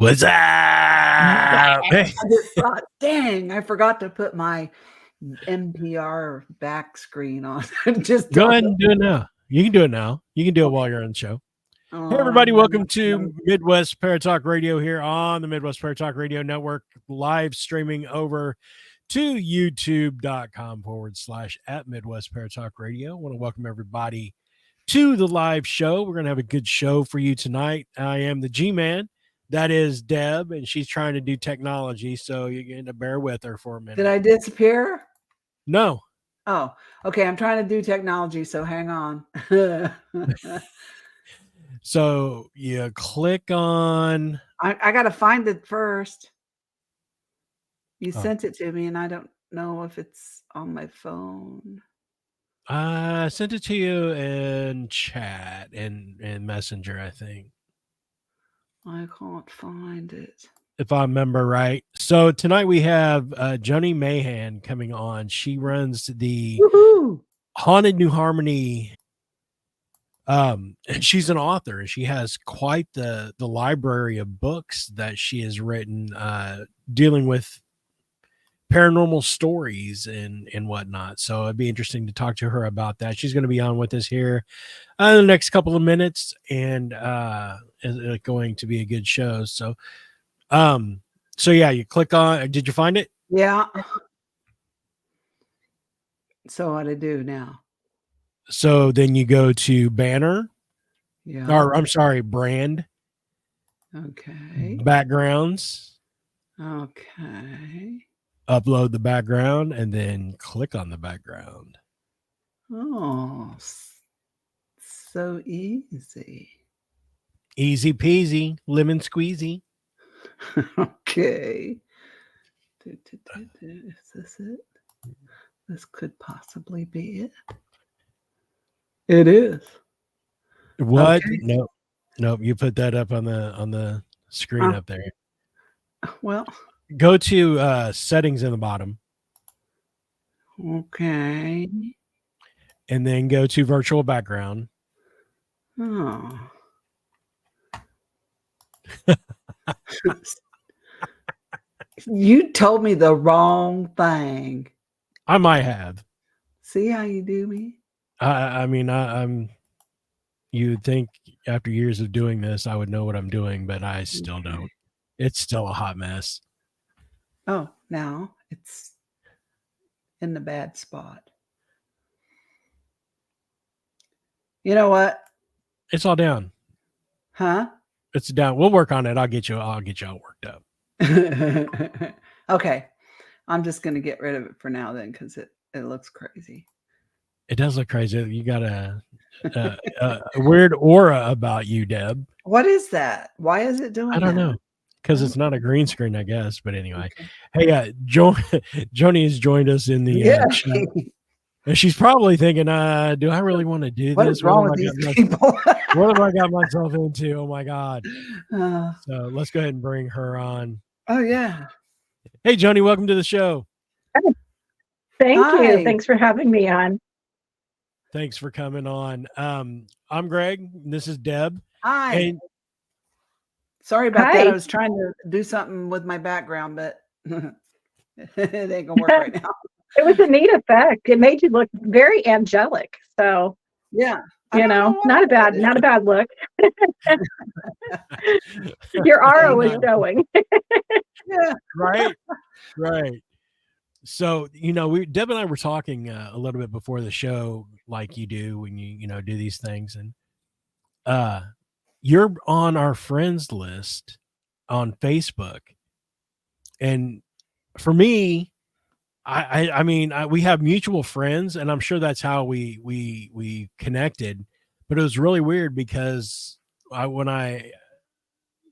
What's up? I just thought, dang, I forgot to put my NPR back screen on. Just Go ahead and do it now. You can do it now. You can do it while you're on the show. Hey, everybody. Welcome to Midwest Paratalk Radio here on the Midwest Paratalk Radio Network, live streaming over to youtube.com/at Midwest Paratalk Radio. I want to welcome everybody to the live show. We're going to have a good show for you tonight. I am the G-Man. That is Deb, and she's trying to do technology, so you're going to bear with her for a minute. Did I disappear? No. Oh, okay. I'm trying to do technology, so hang on. So you click on... I got to find it first. You sent it to me, and I don't know if it's on my phone. I sent it to you in chat and Messenger, I think. I can't find it. If I remember right. So tonight we have Joni Mayhan coming on. She runs the Haunted New Harmony. And she's an author, and she has quite the library of books that she has written dealing with paranormal stories and whatnot. So it'd be interesting to talk to her about that. She's going to be on with us here in the next couple of minutes, and it's going to be a good show. So yeah, you click on, did you find it? Yeah. So what do I do now? So then you go to banner. Yeah. Or I'm sorry, brand. Okay. Backgrounds. Okay. Upload the background and then click on the background. Oh, so easy. Easy peasy, lemon squeezy. Okay. Is this it? This could possibly be it. It is. What? Okay. Nope. You put that up on the screen up there. Well, go to settings in the bottom. Okay. And then go to virtual background. Oh. You told me the wrong thing. I might have. See how you do me? I'm. You'd think after years of doing this, I would know what I'm doing, but I still don't. It's still a hot mess. Oh, now it's in the bad spot. You know what? It's all down. Huh? It's down. We'll work on it. I'll get you all worked up. Okay. I'm just going to get rid of it for now then, because it looks crazy. It does look crazy. You got a weird aura about you, Deb. What is that? Why is it doing that? I don't know. Because it's not a green screen, I guess. But anyway. Okay. Hey, Joni has joined us in the chat. And she's probably thinking, do I really want to do this? What is wrong with these people? What have I got myself into? Oh, my God. So let's go ahead and bring her on. Oh, yeah. Hey, Joni, welcome to the show. Thank you. Thanks for having me on. Thanks for coming on. I'm Greg. This is Deb. Hi. And sorry about that. I was trying to do something with my background, but it ain't gonna work right now. It was a neat effect. It made you look very angelic. So yeah, not a bad look. Your aura was showing. Yeah. Right. So, Deb and I were talking a little bit before the show, like you do when you do these things. And you're on our friends list on Facebook. And for me, I mean, we have mutual friends, and I'm sure that's how we connected. But it was really weird because when I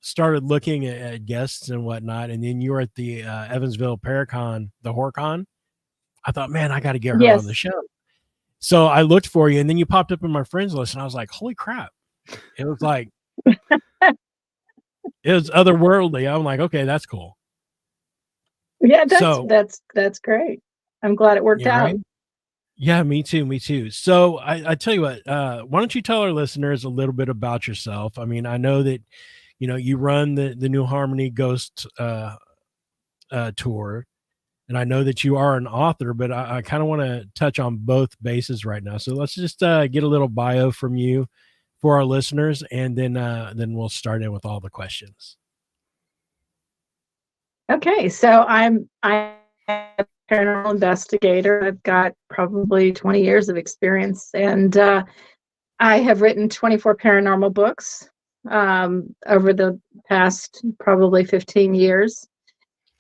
started looking at guests and whatnot, and then you were at the Evansville Paracon, the HorrorCon, I thought, man, I got to get her on the show. So I looked for you, and then you popped up in my friends list, and I was like, holy crap. It was like, it was otherworldly. I'm like, okay, that's cool. Yeah, that's great. I'm glad it worked out. Right? Yeah, me too. So I tell you what, why don't you tell our listeners a little bit about yourself? I mean, I know that you run the New Harmony Ghost tour, and I know that you are an author, but I kind of want to touch on both bases right now. So let's just get a little bio from you for our listeners, and then we'll start in with all the questions. Okay, so I'm a paranormal investigator. I've got probably 20 years of experience, and I have written 24 paranormal books over the past probably 15 years.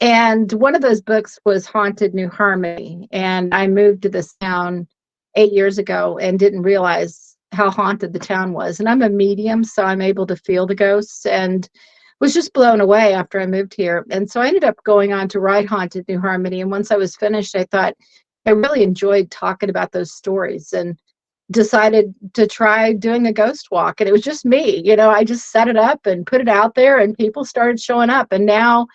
And one of those books was Haunted New Harmony. And I moved to this town 8 years ago and didn't realize how haunted the town was. And I'm a medium, so I'm able to feel the ghosts, and was just blown away after I moved here. And so I ended up going on to write Haunted New Harmony. And once I was finished, I thought I really enjoyed talking about those stories, and decided to try doing a ghost walk. And it was just me, I just set it up and put it out there, and people started showing up. And now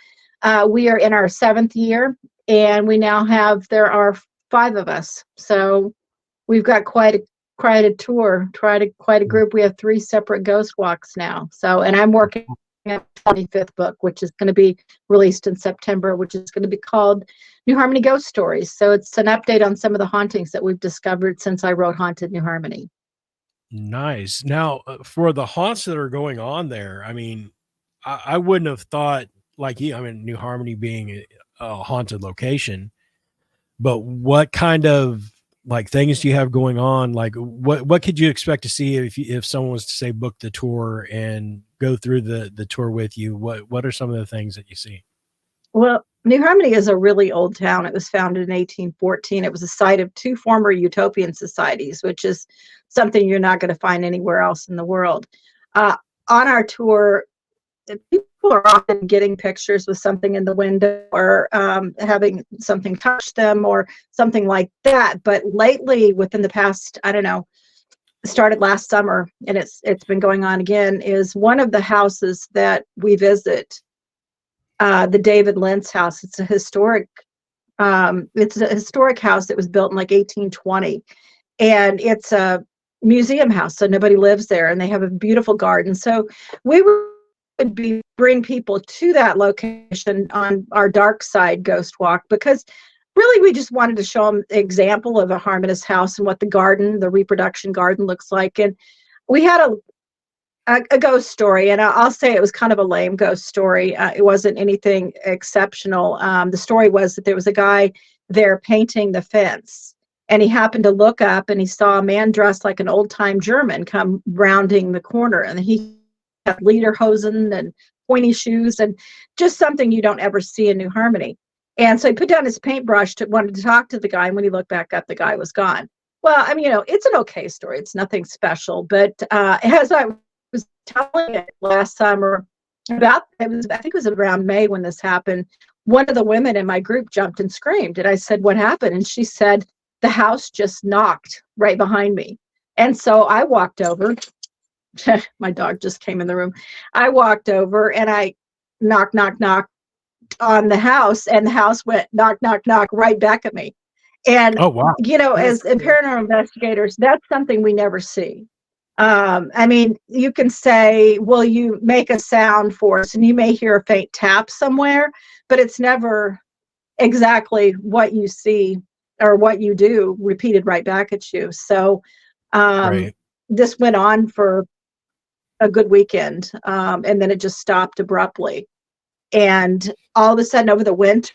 we are in our 7th year, and there are 5 of us. So we've got quite a tour, quite a group. We have 3 separate ghost walks now. So, and I'm working on the 25th book, which is going to be released in September, which is going to be called New Harmony Ghost Stories. So it's an update on some of the hauntings that we've discovered since I wrote Haunted New Harmony. Nice. Now, for the haunts that are going on there, I mean, I wouldn't have thought like you. I mean, New Harmony being a haunted location, but what kind of like things do you have going on? Like, what could you expect to see if someone was to say book the tour and go through the tour with you? What are some of the things that you see? Well, New Harmony is a really old town. It was founded in 1814. It was the site of 2 former utopian societies, which is something you're not going to find anywhere else in the world. On our tour, people are often getting pictures with something in the window, or having something touch them or something like that. But lately, within the past, I don't know, started last summer, and it's been going on again, is one of the houses that we visit, the David Lentz house. It's a historic house that was built in like 1820, and it's a museum house, so nobody lives there, and they have a beautiful garden. So we would bring people to that location on our dark side ghost walk, because really we just wanted to show them an example of a harmonious house and what the reproduction garden looks like. And we had a ghost story, and I'll say it was kind of a lame ghost story. It wasn't anything exceptional. The story was that there was a guy there painting the fence, and he happened to look up, and he saw a man dressed like an old-time German come rounding the corner, and he had lederhosen and pointy shoes, and just something you don't ever see in New Harmony. And so he put down his paintbrush, wanted to talk to the guy, and when he looked back up, the guy was gone. Well, I mean, it's an okay story. It's nothing special, but as I was telling it last summer, I think it was around May when this happened, one of the women in my group jumped and screamed, and I said, "What happened?" And she said, "The house just knocked right behind me." And so I walked over. My dog just came in the room. I walked over and I knock on the house, and the house went knock right back at me. And Oh, wow. As paranormal investigators, that's something we never see. I mean, you can say, "Well, you make a sound for us," and you may hear a faint tap somewhere, but it's never exactly what you see or what you do repeated right back at you. So Right. this went on for a good weekend, and then it just stopped abruptly. And all of a sudden, over the winter,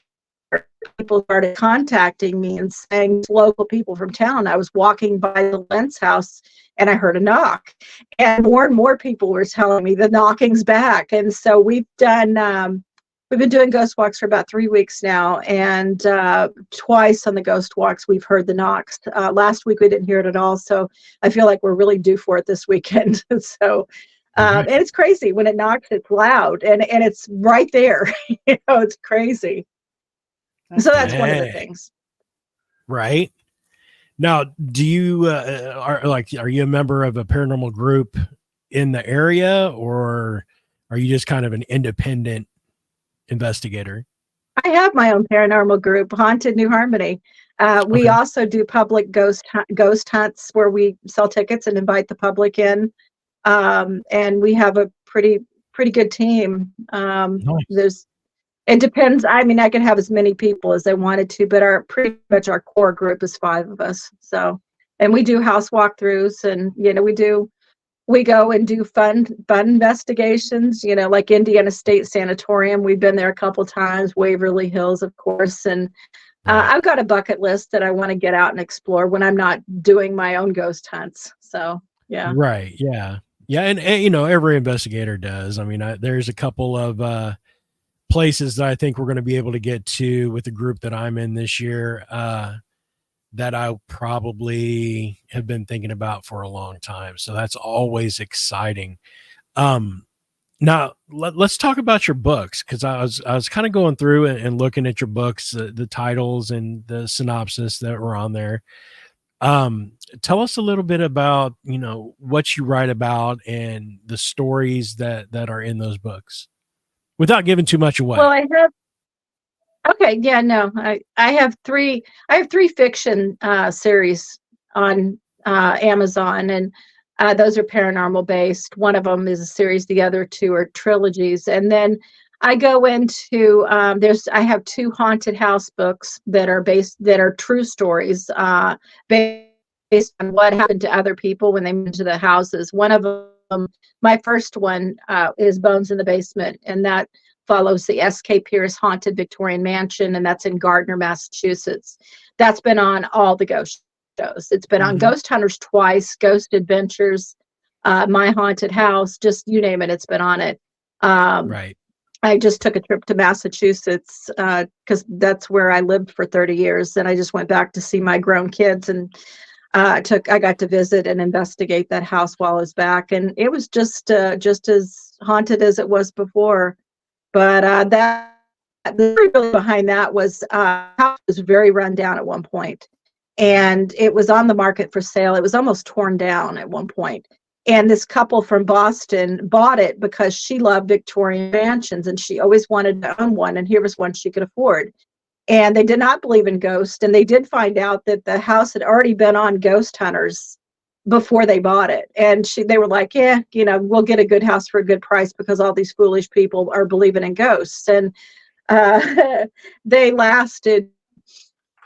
people started contacting me and saying, local people from town, I was walking by the Lentz house and I heard a knock. And more people were telling me the knocking's back. And so we've been doing ghost walks for about 3 weeks now. And twice on the ghost walks, we've heard the knocks. Last week, we didn't hear it at all. So I feel like we're really due for it this weekend. So and it's crazy when it knocks, it's loud, and it's right there. It's crazy. So that's one of the things. Right. Now, do you are you a member of a paranormal group in the area, or are you just kind of an independent investigator? I have my own paranormal group, Haunted New Harmony. We also do public ghost hunts where we sell tickets and invite the public in. And we have a pretty pretty good team. Nice. It depends. I mean, I could have as many people as I wanted to, but pretty much our core group is 5 of us. So, and we do house walkthroughs, and we go and do fun investigations. Like Indiana State Sanatorium. We've been there a couple times. Waverly Hills, of course, and Right. I've got a bucket list that I want to get out and explore when I'm not doing my own ghost hunts. So, yeah. Right. Yeah. Yeah. And every investigator does. I mean, there's a couple of places that I think we're going to be able to get to with the group that I'm in this year that I probably have been thinking about for a long time. So that's always exciting. Now let's talk about your books, because I was kind of going through and looking at your books, the titles and the synopsis that were on there. Tell us a little bit about what you write about and the stories that are in those books, without giving too much away. Well, I have. Okay, yeah, no, I have 3. I have 3 fiction series on Amazon, and those are paranormal based. One of them is a series. The other 2 are trilogies, and then I go into I have 2 haunted house books that are true stories based on what happened to other people when they moved to the houses. One of them, my first one, is Bones in the Basement, and that follows the S.K. Pierce Haunted Victorian Mansion, and that's in Gardner, Massachusetts. That's been on all the ghost shows. It's been on Ghost Hunters twice, Ghost Adventures, My Haunted House, just you name it, it's been on it. Right. I just took a trip to Massachusetts because that's where I lived for 30 years, and I just went back to see my grown kids, and I got to visit and investigate that house while I was back, and it was just as haunted as it was before. But the story really behind that was house was very run down at one point, and it was on the market for sale. It was almost torn down at one point. And this couple from Boston bought it because she loved Victorian mansions and she always wanted to own one. And here was one she could afford. And they did not believe in ghosts. And they did find out that the house had already been on Ghost Hunters before they bought it. And they were like, yeah, we'll get a good house for a good price because all these foolish people are believing in ghosts. And they lasted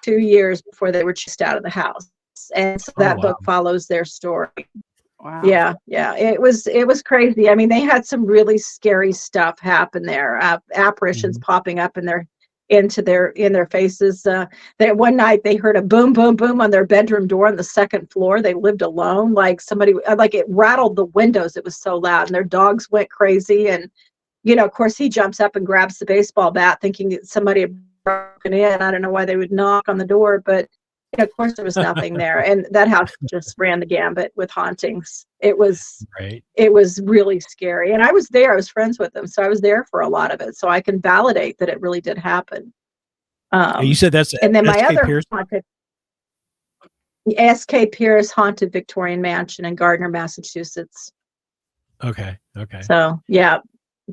2 years before they were chased out of the house. And so that book follows their story. Wow. Yeah. It was crazy. I mean, they had some really scary stuff happen there. Apparitions popping up in their faces. That one night they heard a boom, boom, boom on their bedroom door on the second floor. They lived alone. Like somebody, like it rattled the windows. It was so loud, and their dogs went crazy. And of course, he jumps up and grabs the baseball bat, thinking that somebody had broken in. I don't know why they would knock on the door, but of course there was nothing there. And that house just ran the gambit with hauntings. It was really scary. And I was there. I was friends with them, so I was there for a lot of it. So I can validate that it really did happen. You said that's and then my S.K. other Pierce? haunted, S.K. Pierce Haunted Victorian Mansion in Gardner, Massachusetts. Okay. So yeah,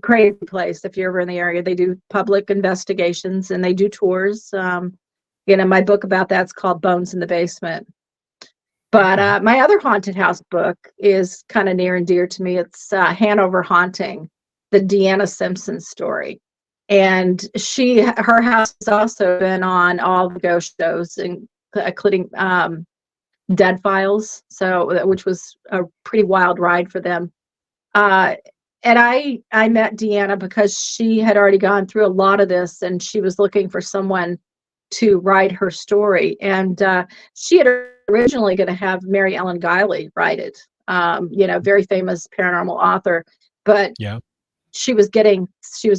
crazy place. If you're ever in the area, they do public investigations and they do tours. My book about that's called Bones in the Basement. But my other haunted house book is kind of near and dear to me. It's Hanover Haunting, the Deanna Simpson story. And her house has also been on all the ghost shows, including Dead Files, which was a pretty wild ride for them. And I met Deanna because she had already gone through a lot of this, and she was looking for someone to write her story. And she had originally going to have Mary Ellen Guiley write it, very famous paranormal author. But she was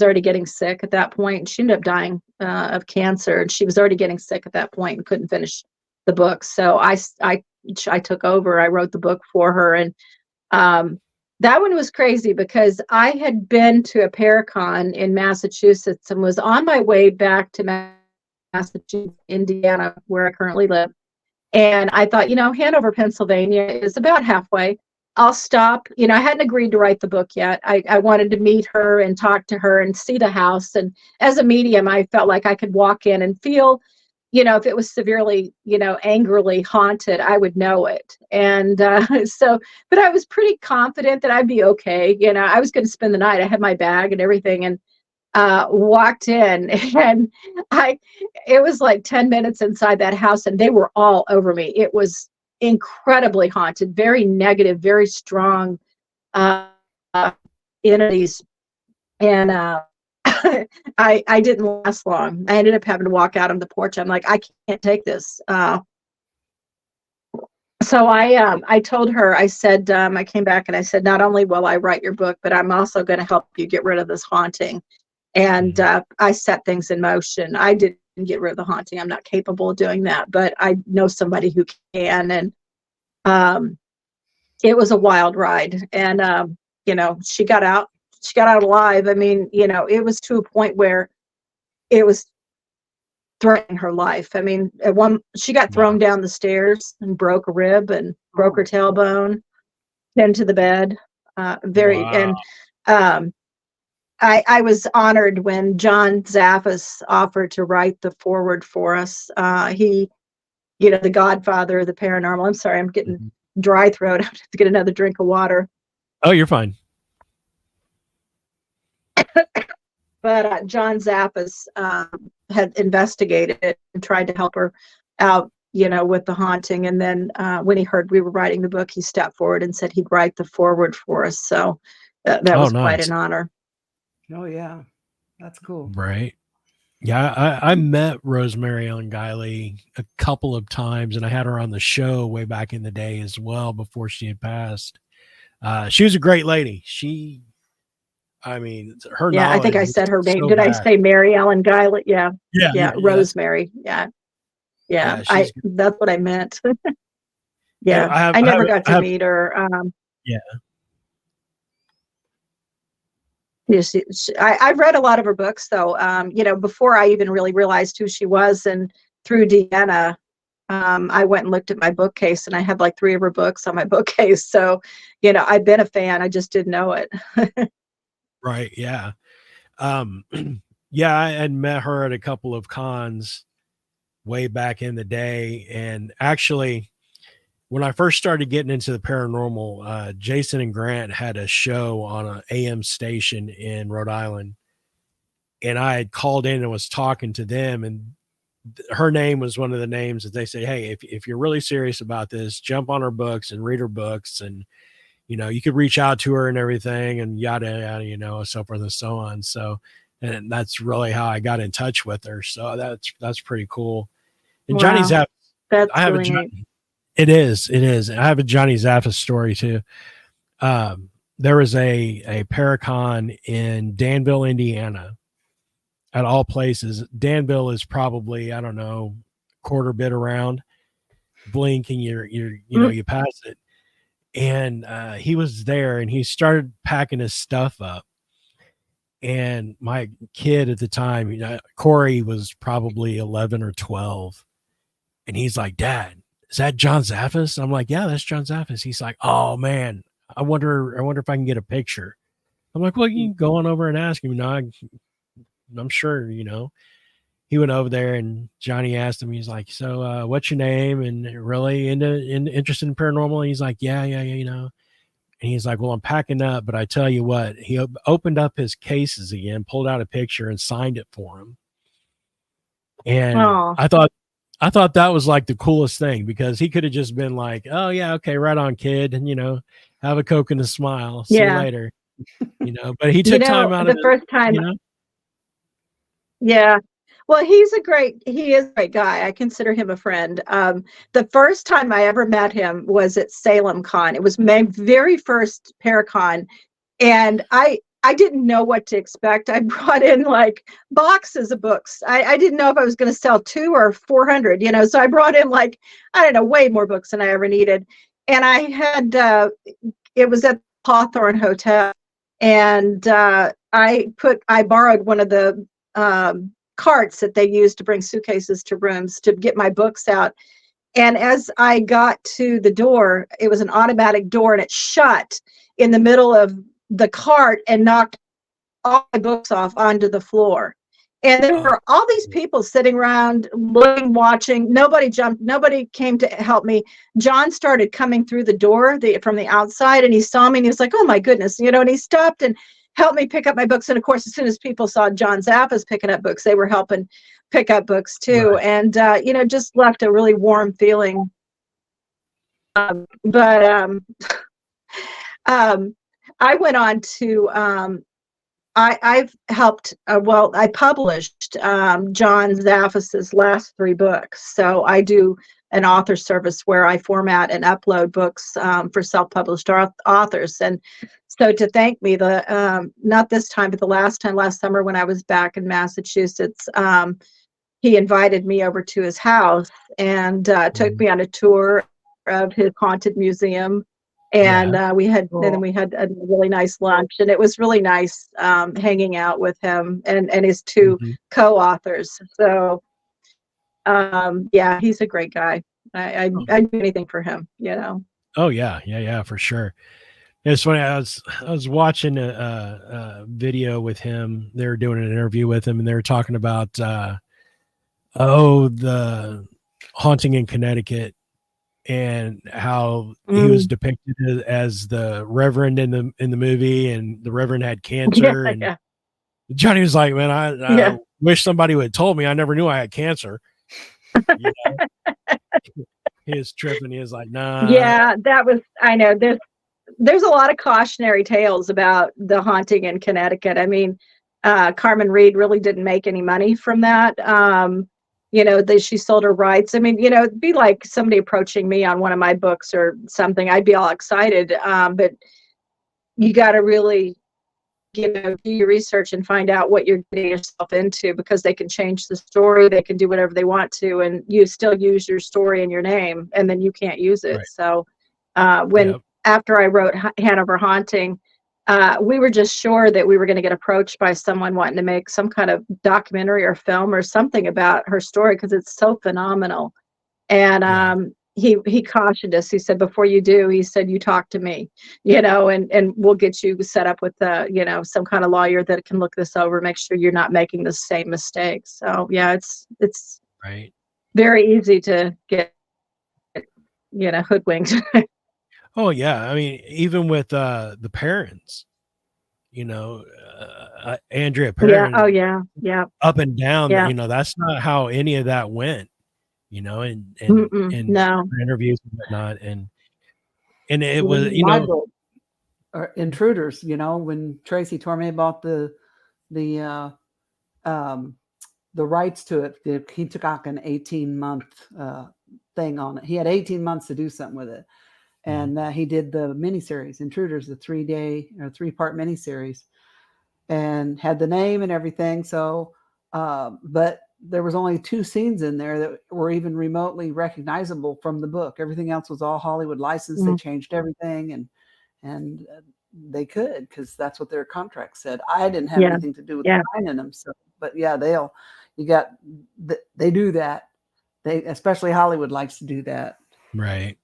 already getting sick at that point. She ended up dying of cancer, and she was already getting sick at that point and couldn't finish the book. So I took over. I wrote the book for her, and that one was crazy because I had been to a Paracon in Massachusetts and was on my way back to Massachusetts, Indiana, where I currently live. And I thought, Hanover, Pennsylvania is about halfway. I'll stop. I hadn't agreed to write the book yet. I wanted to meet her and talk to her and see the house. And as a medium, I felt like I could walk in and feel if it was severely, angrily haunted, I would know it. And but I was pretty confident that I'd be okay. I was going to spend the night. I had my bag and everything, and walked in, and it was like 10 minutes inside that house, and they were all over me. It was incredibly haunted, very negative, very strong uh, entities. And I didn't last long. I ended up having to walk out on the porch. I'm like, I can't take this. So I told her, I said, I came back and I said, not only will I write your book, but I'm also going to help you get rid of this haunting. And I set things in motion. I didn't get rid of the haunting. I'm not capable of doing that, but I know somebody who can. And it was a wild ride. And she got out. She got out alive. I mean, it was to a point where it was threatening her life. I mean, she got thrown down the stairs and broke a rib and broke her tailbone, pinned to the bed. And I was honored when John Zaffis offered to write the foreword for us. He, the godfather of the paranormal. I'm sorry, I'm getting dry throat. I have to get another drink of water. Oh, you're fine. But John Zappis had investigated it and tried to help her out, with the haunting. And then when he heard we were writing the book, he stepped forward and said he'd write the foreword for us. So that was nice. quite an honor. Oh, yeah. That's cool. Right. Yeah, I met Rosemary Ellen Guiley a couple of times, and I had her on the show way back in the day as well before she had passed. She was a great lady. Her knowledge. I think I said her name. So Did I vast. say Mary Ellen Guiley? Yeah. Yeah. Rosemary. Yeah. That's what I meant. Yeah. I never got to meet her. Yeah. I've read a lot of her books, though. Before I even really realized who she was, and through Deanna, I went and looked at my bookcase, and I had like 3 of her books on my bookcase. So, I've been a fan. I just didn't know it. Right. Yeah. I had met her at a couple of cons way back in the day. And actually, when I first started getting into the paranormal, Jason and Grant had a show on an AM station in Rhode Island. And I had called in and was talking to them, and her name was one of the names that they say, hey, if you're really serious about this, jump on her books and read her books. And you could reach out to her and everything, and yada, yada, so forth and so on. So, and that's really how I got in touch with her. So that's pretty cool. And Wow. Johnny Zappis, That's I have really neat. It is. I have a Johnny Zappis story too. There was a Paracon in Danville, Indiana, at all places. Danville is probably, I don't know, quarter bit around. Blink and you pass it. And he was there, and he started packing his stuff up. And my kid at the time, Corey, was probably 11 or 12. And he's like, Dad, is that John Zaffis? I'm like, yeah, that's John Zaffis. He's like, oh man, I wonder if I can get a picture. I'm like, well, you can go on over and ask him. I'm sure, He went over there, and Johnny asked him, he's like, so what's your name? And really interested in paranormal? And he's like, yeah. And he's like, well, I'm packing up, but I tell you what, he opened up his cases again, pulled out a picture, and signed it for him. And I thought that was like the coolest thing, because he could have just been like, oh yeah, okay, right on, kid. And, have a Coke and a smile. See you later. But he took time out of the first time. Yeah. Well, he is a great guy. I consider him a friend. The first time I ever met him was at Salem Con. It was my very first Paracon. And I didn't know what to expect. I brought in like boxes of books. I didn't know if I was going to sell 2 or 400, so I brought in like, I don't know, way more books than I ever needed. And I had, it was at Hawthorne Hotel. And I borrowed one of the carts that they used to bring suitcases to rooms to get my books out. And as I got to the door, it was an automatic door, and it shut in the middle of the cart and knocked all my books off onto the floor. And there were all these people sitting around looking, watching. Nobody jumped. Nobody came to help me. John started coming through the door from the outside, and he saw me, and he was like, "Oh my goodness," and he stopped and helped me pick up my books. And of course, as soon as people saw John Zappa's picking up books, they were helping pick up books too. Right. And just left a really warm feeling. But I went on to I've helped. I published John Zaffis's last 3 books. So I do an author service where I format and upload books for self-published authors. And so to thank me, not this time, but the last summer when I was back in Massachusetts, he invited me over to his house and took me on a tour of his haunted museum. And we had a really nice lunch, and it was really nice hanging out with him and his 2 co-authors. So he's a great guy. I'd do anything for him, Oh yeah, for sure. It's funny. I was watching a video with him. They were doing an interview with him, and they were talking about the haunting in Connecticut, and how he was depicted as the Reverend in the movie, and the Reverend had cancer. And Johnny was like, "Man, I wish somebody would have told me. I never knew I had cancer." He was tripping. He was like, "Nah." Yeah, I know. There's a lot of cautionary tales about the haunting in Connecticut. I mean, Carmen Reed really didn't make any money from that. She sold her rights. I mean, it'd be like somebody approaching me on one of my books or something. I'd be all excited. But you got to really, do your research and find out what you're getting yourself into, because they can change the story. They can do whatever they want to, and you still use your story and your name, and then you can't use it. Right. So after I wrote Hanover Haunting, we were just sure that we were going to get approached by someone wanting to make some kind of documentary or film or something about her story, because it's so phenomenal. And he cautioned us. He said, before you do, he said, you talk to me, and we'll get you set up with some kind of lawyer that can look this over, make sure you're not making the same mistakes. So it's right. Very easy to get hoodwinked. Oh yeah, I mean, even with the parents, Andrea Perrin. Yeah. Oh yeah. Up and down. Yeah. That's not how any of that went. And no interviews and whatnot, and it was or Intruders. When Tracy Torme bought the rights to it, he took out an 18-month thing on it. He had 18 months to do something with it. And he did the miniseries, Intruders, the 3-part miniseries, and had the name and everything. So, but there was only 2 scenes in there that were even remotely recognizable from the book. Everything else was all Hollywood licensed. They changed everything, and they could, because that's what their contract said. I didn't have anything to do with finding them. So, but they do that. Especially Hollywood likes to do that. Right.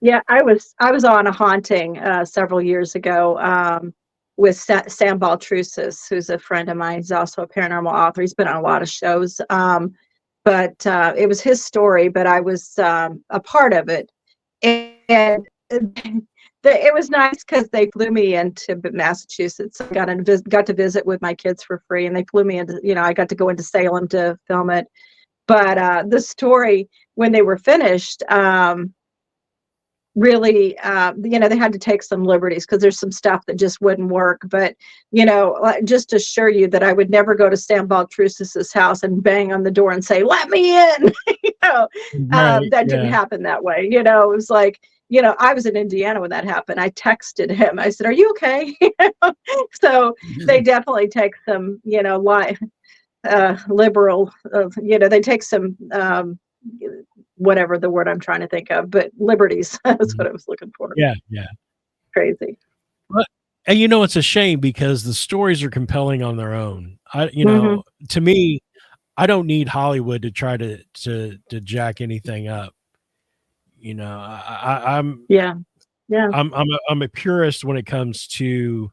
Yeah, I was on a haunting several years ago with Sam Baltrusis, who's a friend of mine. He's also a paranormal author. He's been on a lot of shows. But it was his story, but I was a part of it. And it was nice because they flew me into Massachusetts. I got to visit with my kids for free, and they flew me into, I got to go into Salem to film it. But the story, when they were finished, really, they had to take some liberties, because there's some stuff that just wouldn't work. But, just assure you that I would never go to Sam Baltrusis's house and bang on the door and say, "Let me in." That didn't happen that way. It was like, I was in Indiana when that happened. I texted him. I said, "Are you okay?" So they definitely take some, liberal, they take some, whatever the word I'm trying to think of, but liberties. That's what I was looking for. Yeah. Crazy. But, and it's a shame, because the stories are compelling on their own. To me, I don't need Hollywood to try to jack anything up. I'm I'm a purist when it comes to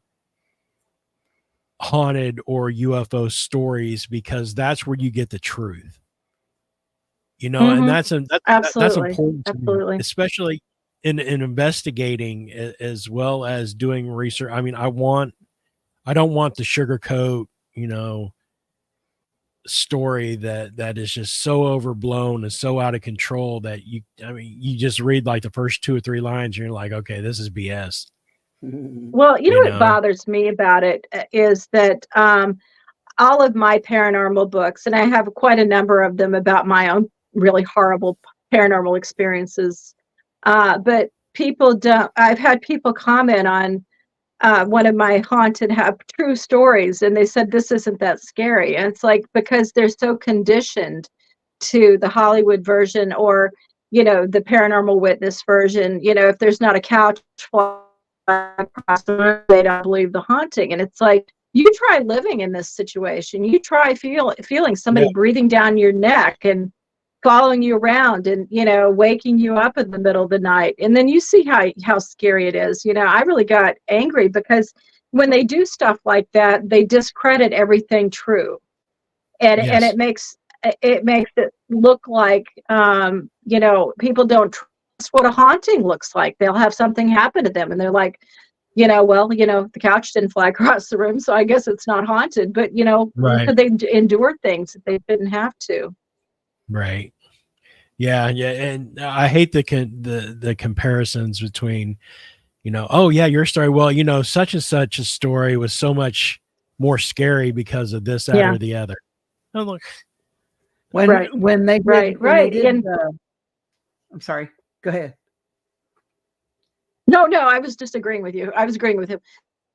haunted or UFO stories, because that's where you get the truth. You know, and that's Absolutely. important to me, Absolutely. especially in investigating as well as doing research. I mean, I don't want the sugarcoat, story that is just so overblown and so out of control that you just read like the first 2 or 3 lines and you're like, okay, this is BS. Well, You what know? bothers me about it is that all of my paranormal books, and I have quite a number of them about my own really horrible paranormal experiences, but people don't. I've had people comment on one of my haunted true stories, and they said this isn't that scary. And it's like, because they're so conditioned to the Hollywood version, or the Paranormal Witness version. If there's not a couch flying across the room, they don't believe the haunting. And it's like, you try living in this situation. You try feeling somebody Yeah. breathing down your neck and following you around and waking you up in the middle of the night, and then you see how scary it is. I really got angry because when they do stuff like that, they discredit everything true, and Yes. it makes it look like people don't trust what a haunting looks like. They'll have something happen to them and they're like, well, the couch didn't fly across the room, so I guess it's not haunted. But Right. because they endure things that they didn't have to. Right. Yeah. Yeah. And I hate the comparisons between, oh yeah, your story. Well, such and such a story was so much more scary because of this, that, Yeah. or the other. Oh, look. When Right. when they did, Right. when they Right. did And I'm sorry. Go ahead. no, I was just agreeing with you. I was agreeing with him.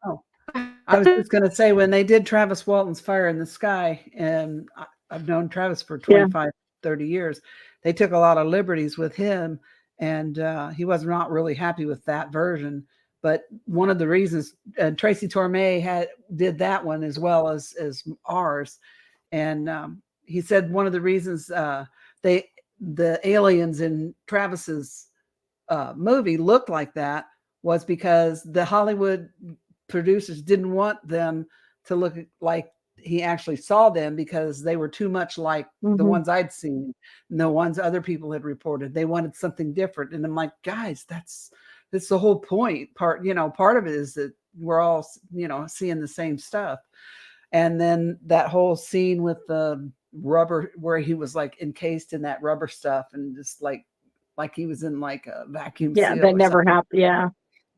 Oh, I was just going to say, when they did Travis Walton's Fire in the Sky, and I've known Travis for 25, 30 years, they took a lot of liberties with him, and he was not really happy with that version. But one of the reasons, Tracy Torme did that one as well as ours, and he said one of the reasons the aliens in Travis's movie looked like that was because the Hollywood producers didn't want them to look like he actually saw them, because they were too much like the ones I'd seen and the ones other people had reported. They wanted something different. And I'm like, guys, that's the whole point. Part of it is that we're all, seeing the same stuff. And then that whole scene with the rubber, where he was like encased in that rubber stuff and just like he was in like a vacuum seal. that never happened. Yeah.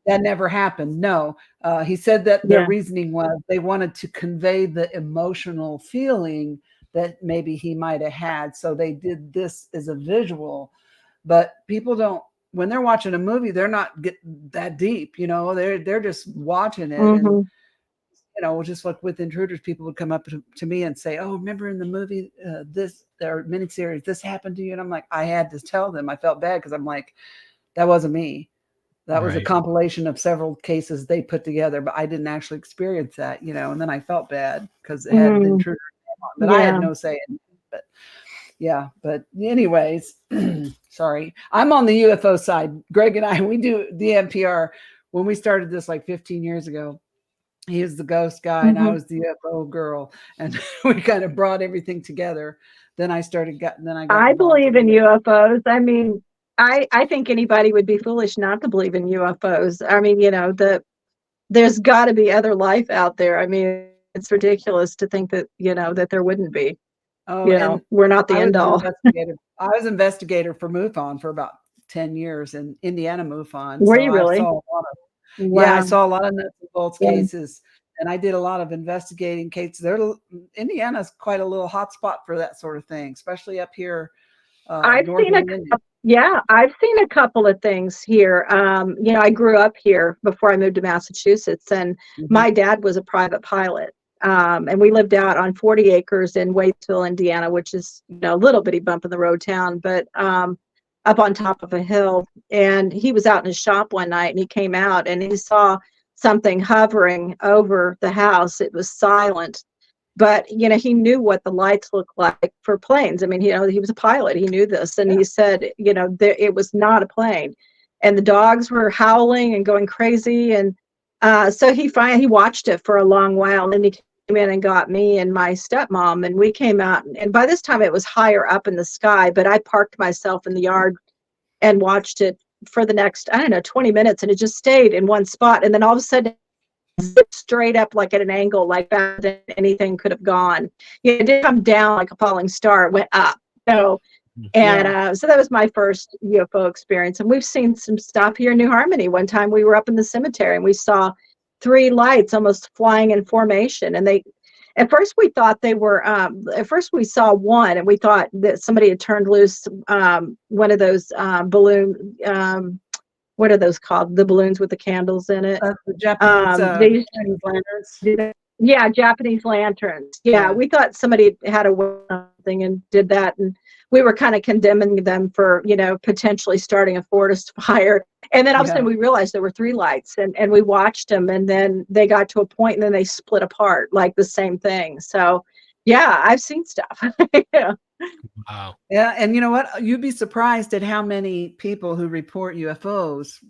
That never happened. No. He said that their Yeah. reasoning was they wanted to convey the emotional feeling that maybe he might have had. So they did this as a visual. But people don't, when they're watching a movie, they're not getting that deep, they're just watching it. And just like with Intruders, people would come up to me and say, oh, remember in the movie, this, or miniseries, this happened to you? And I'm like, I had to tell them. I felt bad because I'm like, that wasn't me. That was a Right. compilation of several cases they put together, but I didn't actually experience that, and then I felt bad because it had the intruder on, but I had no say in it. But yeah, but anyways, sorry. I'm on the UFO side. Greg and I, we do DMPR. When we started this like 15 years ago, he was the ghost guy and I was the UFO girl, and we kind of brought everything together. Then I got I involved believe in UFOs. I mean, I think anybody would be foolish not to believe in UFOs. I mean, there's got to be other life out there. I mean, it's ridiculous to think that, that there wouldn't be. and we're not the end all. I was investigator for MUFON for about 10 years in Indiana MUFON. Were so you really? I saw a lot of, Wow. Yeah, I saw a lot of nuts and bolts cases, and I did a lot of investigating cases. Indiana's quite a little hot spot for that sort of thing, especially up here. I've seen a couple of things here. I grew up here before I moved to Massachusetts, and my dad was a private pilot. And we lived out on 40 acres in Waitsville, Indiana, which is, a little bitty bump in the road town, but up on top of a hill. And he was out in his shop one night, and he came out and he saw something hovering over the house. It was silent, but he knew what the lights looked like for planes. I mean, he was a pilot. He knew this, and he said, it was not a plane, and the dogs were howling and going crazy. And so he watched it for a long while, and then he came in and got me and my stepmom, and we came out. And by this time, it was higher up in the sky, but I parked myself in the yard and watched it for the next, I don't know, 20 minutes, and it just stayed in one spot. And then all of a sudden, straight up like at an angle like that than anything could have gone. It didn't come down like a falling star, it went up. So so that was my first UFO experience. And we've seen some stuff here in New Harmony. One time we were up in the cemetery and we saw 3 lights almost flying in formation. And at first we thought they were, at first we saw one and we thought that somebody had turned loose one of those balloon, what are those called? The balloons with the candles in it. The Japanese Chinese lanterns. Yeah, Japanese lanterns. Yeah, we thought somebody had a thing and did that, and we were kind of condemning them for, potentially starting a forest fire. And then all of a sudden we realized there were 3 lights, and we watched them, and then they got to a point and then they split apart like the same thing. So yeah, I've seen stuff. Yeah. Wow. Yeah, and you know what? You'd be surprised at how many people who report UFOs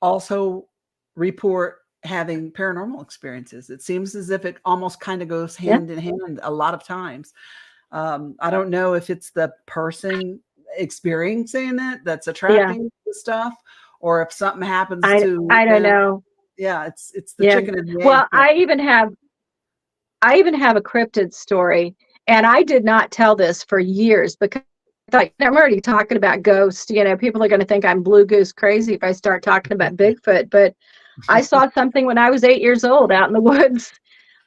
also report having paranormal experiences. It seems as if it almost kind of goes hand in hand a lot of times. I don't know if it's the person experiencing it that's attracting the stuff, or if something happens to I don't know. Yeah, it's the chicken and the egg. Well, I even have a cryptid story, and I did not tell this for years because I thought, I'm already talking about ghosts. People are going to think I'm blue goose crazy if I start talking about Bigfoot. But I saw something when I was 8 years old out in the woods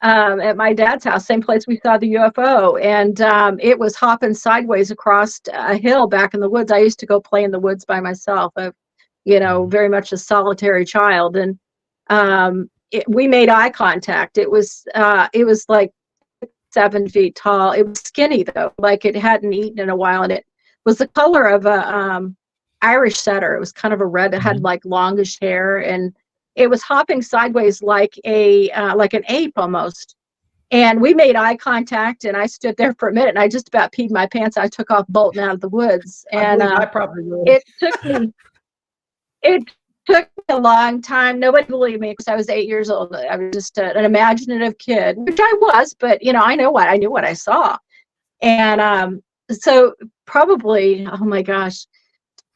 at my dad's house, same place we saw the UFO. And it was hopping sideways across a hill back in the woods. I used to go play in the woods by myself. I'm, very much a solitary child. And we made eye contact. It was like 7 feet tall. It was skinny though, like it hadn't eaten in a while, and it was the color of a Irish setter. It was kind of a red. It had like longish hair, and it was hopping sideways like an ape almost. And we made eye contact, and I stood there for a minute, and I just about peed my pants. I took off bolting out of the woods, and I probably would. It took me a long time. Nobody believed me because I was 8 years old. I was just an imaginative kid, which I was, but I knew what I saw. And so probably, oh my gosh,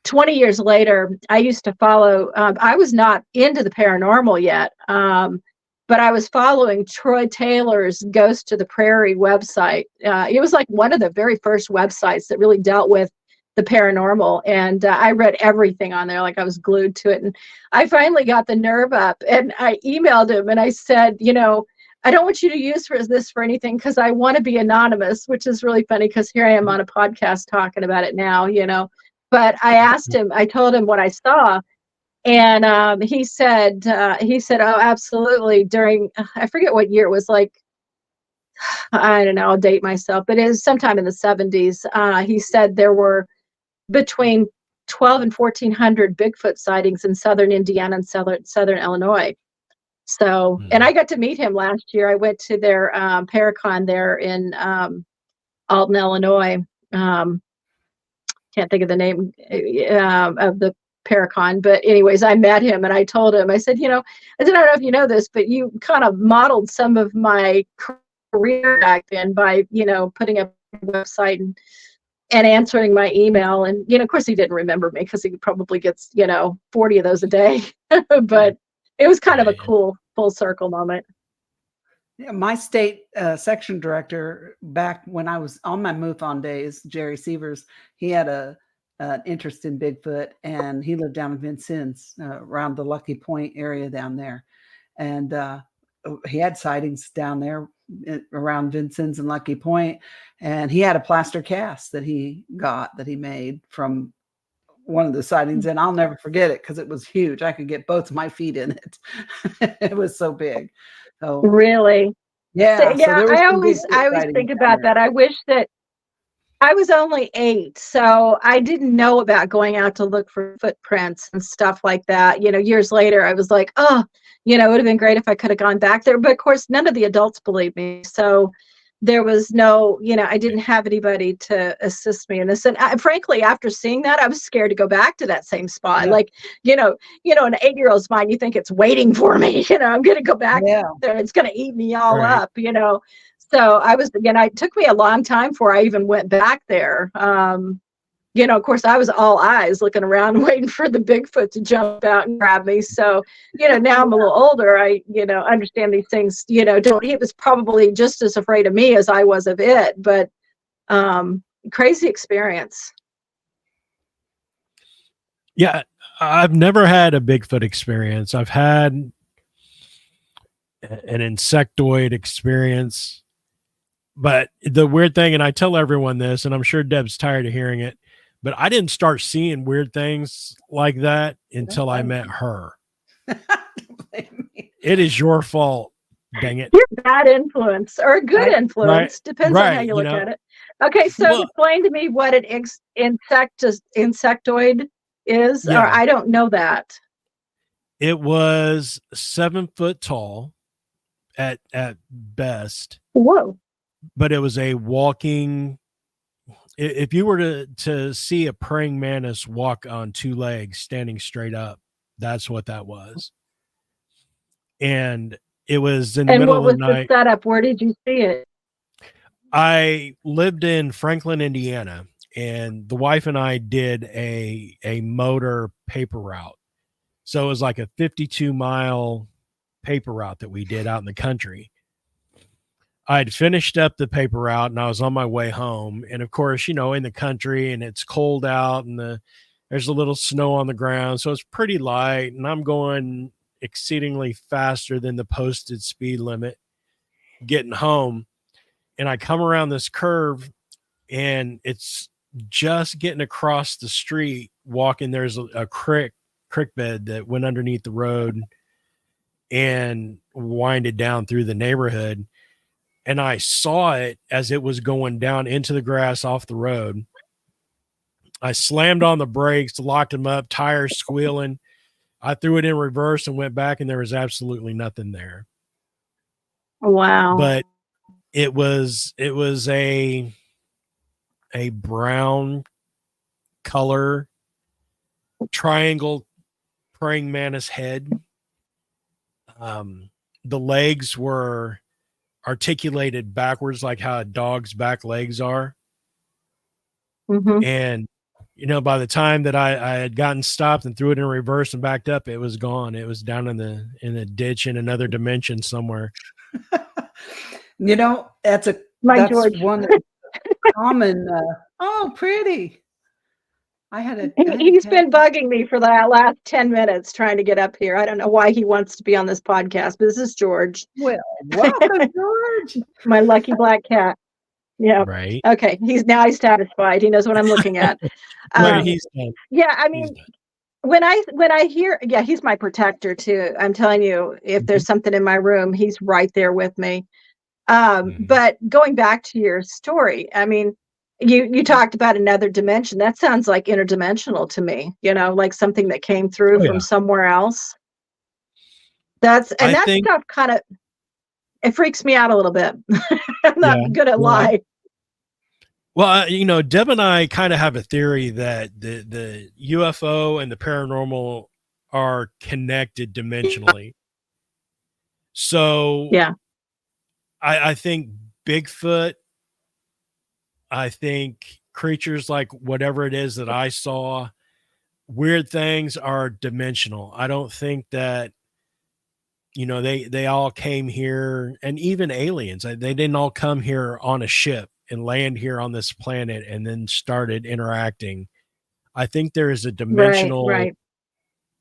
20 years later, I used to follow, I was not into the paranormal yet, but I was following Troy Taylor's Ghost to the Prairie website. It was like one of the very first websites that really dealt with the paranormal, and I read everything on there, like I was glued to it. And I finally got the nerve up, and I emailed him and I said, I don't want you to use this for anything because I want to be anonymous, which is really funny because here I am on a podcast talking about it now, But I asked him, I told him what I saw, and he said, oh, absolutely. During, I forget what year it was, like, I don't know, I'll date myself, but it was sometime in the 70s. He said there were between 12 and 1,400 Bigfoot sightings in southern Indiana and southern Illinois. So, and I got to meet him last year. I went to their Paracon there in Alton, Illinois. Can't think of the name of the Paracon, but anyways, I met him and I told him, I said, I don't know if you know this, but you kind of modeled some of my career back then by, putting up a website and answering my email. And, of course he didn't remember me because he probably gets, 40 of those a day, but it was kind of a cool full circle moment. Yeah, my state section director back when I was on my MUFON days, Jerry Sievers, he had an interest in Bigfoot, and he lived down in Vincennes, around the Lucky Point area down there. And he had sightings down there around Vincennes and Lucky Point. And he had a plaster cast that he made from one of the sightings. And I'll never forget it because it was huge. I could get both my feet in it. It was so big. So really? Yeah. So I always think about that. I wish that I was only 8, so I didn't know about going out to look for footprints and stuff like that. Years later, I was like, oh, it would have been great if I could have gone back there. But of course, none of the adults believed me. So there was no, I didn't have anybody to assist me in this. And frankly, after seeing that, I was scared to go back to that same spot. Yeah. Like, in an 8-year-old's mind, you think it's waiting for me. I'm going to go back there. It's going to eat me all up, So it took me a long time before I even went back there. Of course, I was all eyes looking around, waiting for the Bigfoot to jump out and grab me. So, now I'm a little older. I, understand these things, he was probably just as afraid of me as I was of it, but crazy experience. Yeah. I've never had a Bigfoot experience. I've had an insectoid experience, but the weird thing, and I tell everyone this, and I'm sure Deb's tired of hearing it, but I didn't start seeing weird things like that until I met her. It is your fault. Dang it. You're a bad influence or a good influence. Depends on how you look at it. Okay, so explain to me what an insectoid is, or I don't know that. It was 7 foot tall at best. Whoa. But it was a walking, if you were to see a praying mantis walk on 2 legs standing straight up, that's what that was. And it was in the middle of the night. And what was the setup? Where did you see it? I lived in Franklin, Indiana, and the wife and I did a motor paper route. So it was like a 52-mile paper route that we did out in the country. I'd finished up the paper route and I was on my way home. And of course, in the country and it's cold out and there's a little snow on the ground. So it's pretty light and I'm going exceedingly faster than the posted speed limit getting home. And I come around this curve and it's just getting across the street walking. There's a creek bed that went underneath the road and winded down through the neighborhood. And I saw it as it was going down into the grass off the road. I slammed on the brakes, locked them up, tires squealing. I threw it in reverse and went back, and there was absolutely nothing there. Wow. But it was a brown color triangle praying mantis head. The legs were articulated backwards, like how a dog's back legs are. Mm-hmm. And by the time that I had gotten stopped and threw it in reverse and backed up, it was gone. It was down in the ditch in another dimension somewhere. That's George. one common. Oh, pretty. He's been bugging me for the last 10 minutes trying to get up here. I don't know why he wants to be on this podcast, but this is George. Well, welcome, George. My lucky black cat. Yeah. Right. Okay. He's satisfied. He knows what I'm looking at. He's done. Yeah. I mean, when I hear, he's my protector too. I'm telling you, if there's something in my room, he's right there with me. But going back to your story, I mean, you talked about another dimension. That sounds like interdimensional to me, like something that came through from somewhere else. That stuff kind of, it freaks me out a little bit. I'm not gonna lie. Well, Deb and I kind of have a theory that the UFO and the paranormal are connected dimensionally. So I think Bigfoot, I think creatures like whatever it is that I saw, weird things are dimensional. I don't think that, they all came here, and even aliens, they didn't all come here on a ship and land here on this planet and then started interacting. I think there is a dimensional,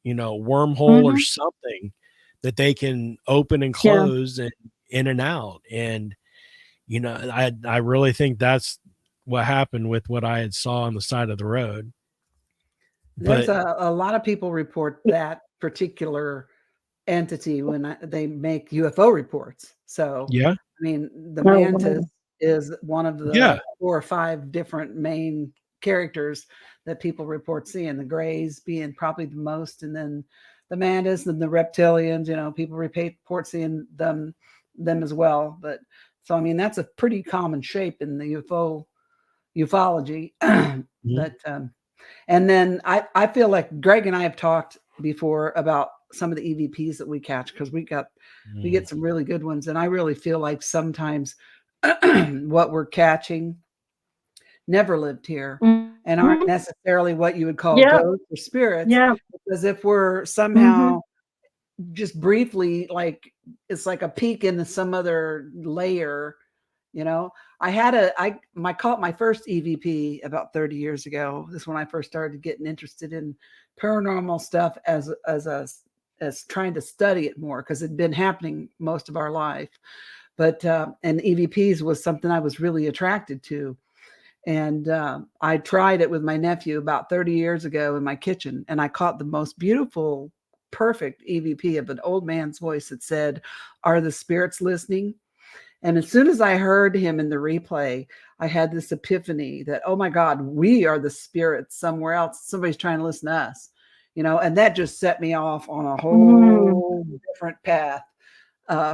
wormhole or something that they can open and close and in and out. And, I really think that's what happened with what I had saw on the side of the road. There's a lot of people report that particular entity when they make UFO reports. So, I mean, the mantis is one of the 4 or 5 different main characters that people report seeing, the grays being probably the most, and then the mantis and the reptilians, people report seeing them as well. But So I mean, that's a pretty common shape in the ufology. But and then I feel like Greg and I have talked before about some of the EVPs that we catch, because we get some really good ones, and I really feel like sometimes what we're catching never lived here and aren't necessarily what you would call Yeah. ghosts or spirits. Yeah. Because if we're somehow just briefly, like it's like a peek into some other layer, you know. I caught my first EVP about 30 years ago. This is when I first started getting interested in paranormal stuff as trying to study it more, because it'd been happening most of our life. But and EVPs was something I was really attracted to. And I tried it with my nephew about 30 years ago in my kitchen, and I caught the most beautiful, perfect EVP of an old man's voice that said, "Are the spirits listening?" And as soon as I heard him in the replay, I had this epiphany that, oh my God, we are the spirits somewhere else. Somebody's trying to listen to us, you know, and that just set me off on a whole different path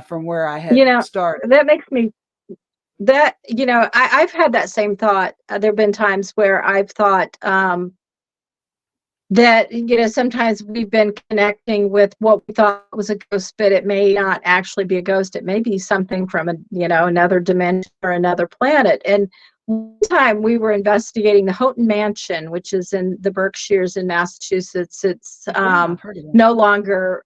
from where I had started. That makes me I've had that same thought. There have been times where I've thought that, sometimes we've been connecting with what we thought was a ghost, but it may not actually be a ghost. It may be something from another dimension or another planet. And one time we were investigating the Houghton Mansion, which is in the Berkshires in Massachusetts. It's no longer.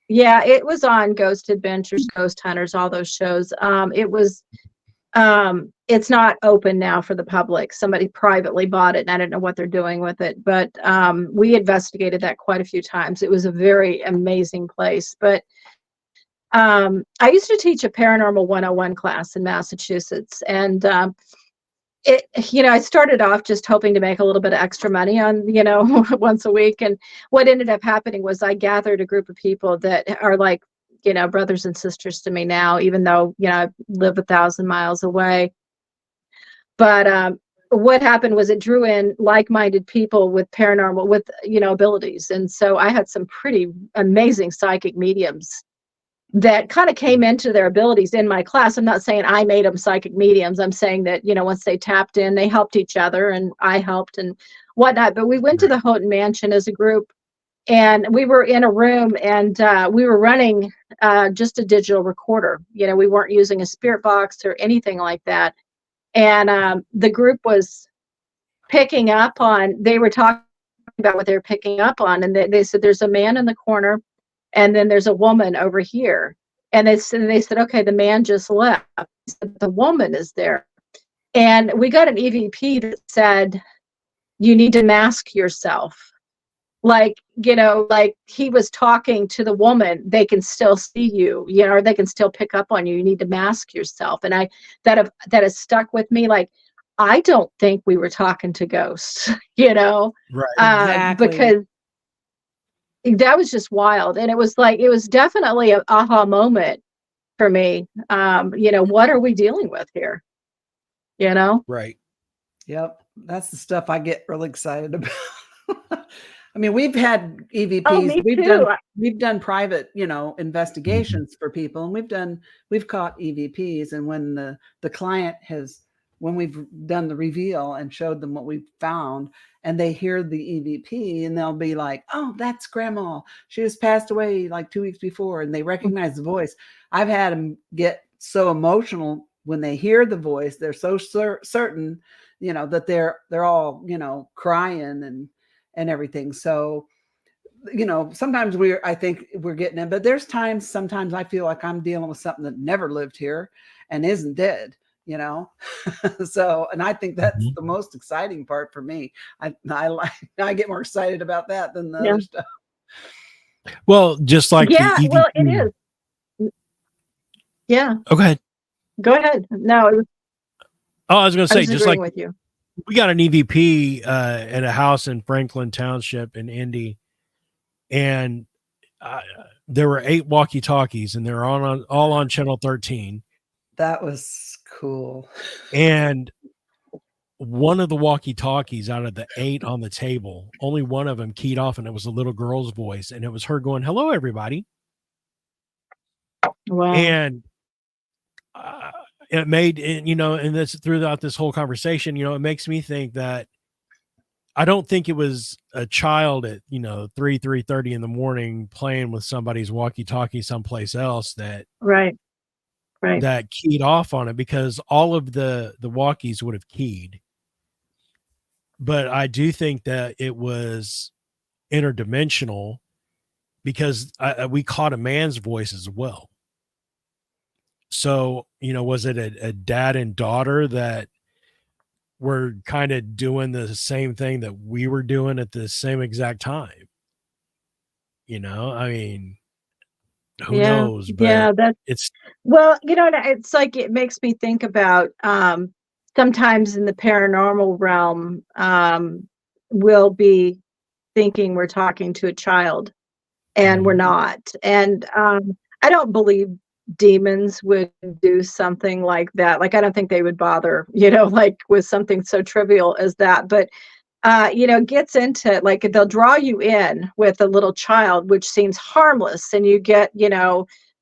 Yeah, it was on Ghost Adventures, Ghost Hunters, all those shows. It's not open now for the public. Somebody privately bought it, and I don't know what they're doing with it, but we investigated that quite a few times. It was a very amazing place. But I used to teach a paranormal 101 class in Massachusetts, and I started off just hoping to make a little bit of extra money on, once a week. And what ended up happening was I gathered a group of people that are like, brothers and sisters to me now, even though, I live 1,000 miles away. But what happened was it drew in like-minded people with paranormal, with, abilities. And so I had some pretty amazing psychic mediums that kind of came into their abilities in my class. I'm not saying I made them psychic mediums. I'm saying that, once they tapped in, they helped each other, and I helped and whatnot. But we went to the Houghton Mansion as a group, and we were in a room, and we were running just a digital recorder. We weren't using a spirit box or anything like that. And the group was picking up on, they were talking about what they were picking up on. And they said, there's a man in the corner, and then there's a woman over here. And they said, okay, the man just left. The woman is there. And we got an EVP that said, you need to mask yourself. Like he was talking to the woman, they can still see you, or they can still pick up on you. You need to mask yourself. And that has stuck with me. Like, I don't think we were talking to ghosts, Right. Exactly. Because that was just wild. And it was definitely an aha moment for me. What are we dealing with here? Right. Yep. That's the stuff I get really excited about. I mean, we've had EVPs. Oh, me too. We've done private, investigations for people, and we've caught EVPs. And when the client when we've done the reveal and showed them what we've found, and they hear the EVP, and they'll be like, "Oh, that's Grandma. She just passed away like 2 weeks before," and they recognize the voice. I've had them get so emotional when they hear the voice. They're so certain, that they're all, crying and everything. So, sometimes I think we're getting it, but sometimes I feel like I'm dealing with something that never lived here and isn't dead, So, and I think that's the most exciting part for me. I get more excited about that than the other stuff. Well, just like yeah, the EVP. well, it is. Yeah. Okay. Go ahead. No. I was going to say, just like with you. We got an EVP at a house in Franklin Township in Indy, and there were 8 walkie-talkies, and they're all on channel 13. That was cool. And one of the walkie-talkies out of the 8 on the table, only one of them keyed off, and it was a little girl's voice, and it was her going, "Hello, everybody." Wow. And it made it, and this throughout this whole conversation, it makes me think that I don't think it was a child at 3:30 in the morning playing with somebody's walkie-talkie someplace else that Right. keyed off on it, because all of the walkies would have keyed. But I do think that it was interdimensional, because we caught a man's voice as well. So, was it a dad and daughter that were kind of doing the same thing that we were doing at the same exact time? I mean, who Yeah. knows? Yeah. But it's Well, it's like it makes me think about sometimes in the paranormal realm, we'll be thinking we're talking to a child and we're not. And I don't believe demons would do something like that. Like, I don't think they would bother, like with something so trivial as that. But gets into, like, they'll draw you in with a little child, which seems harmless, and you get,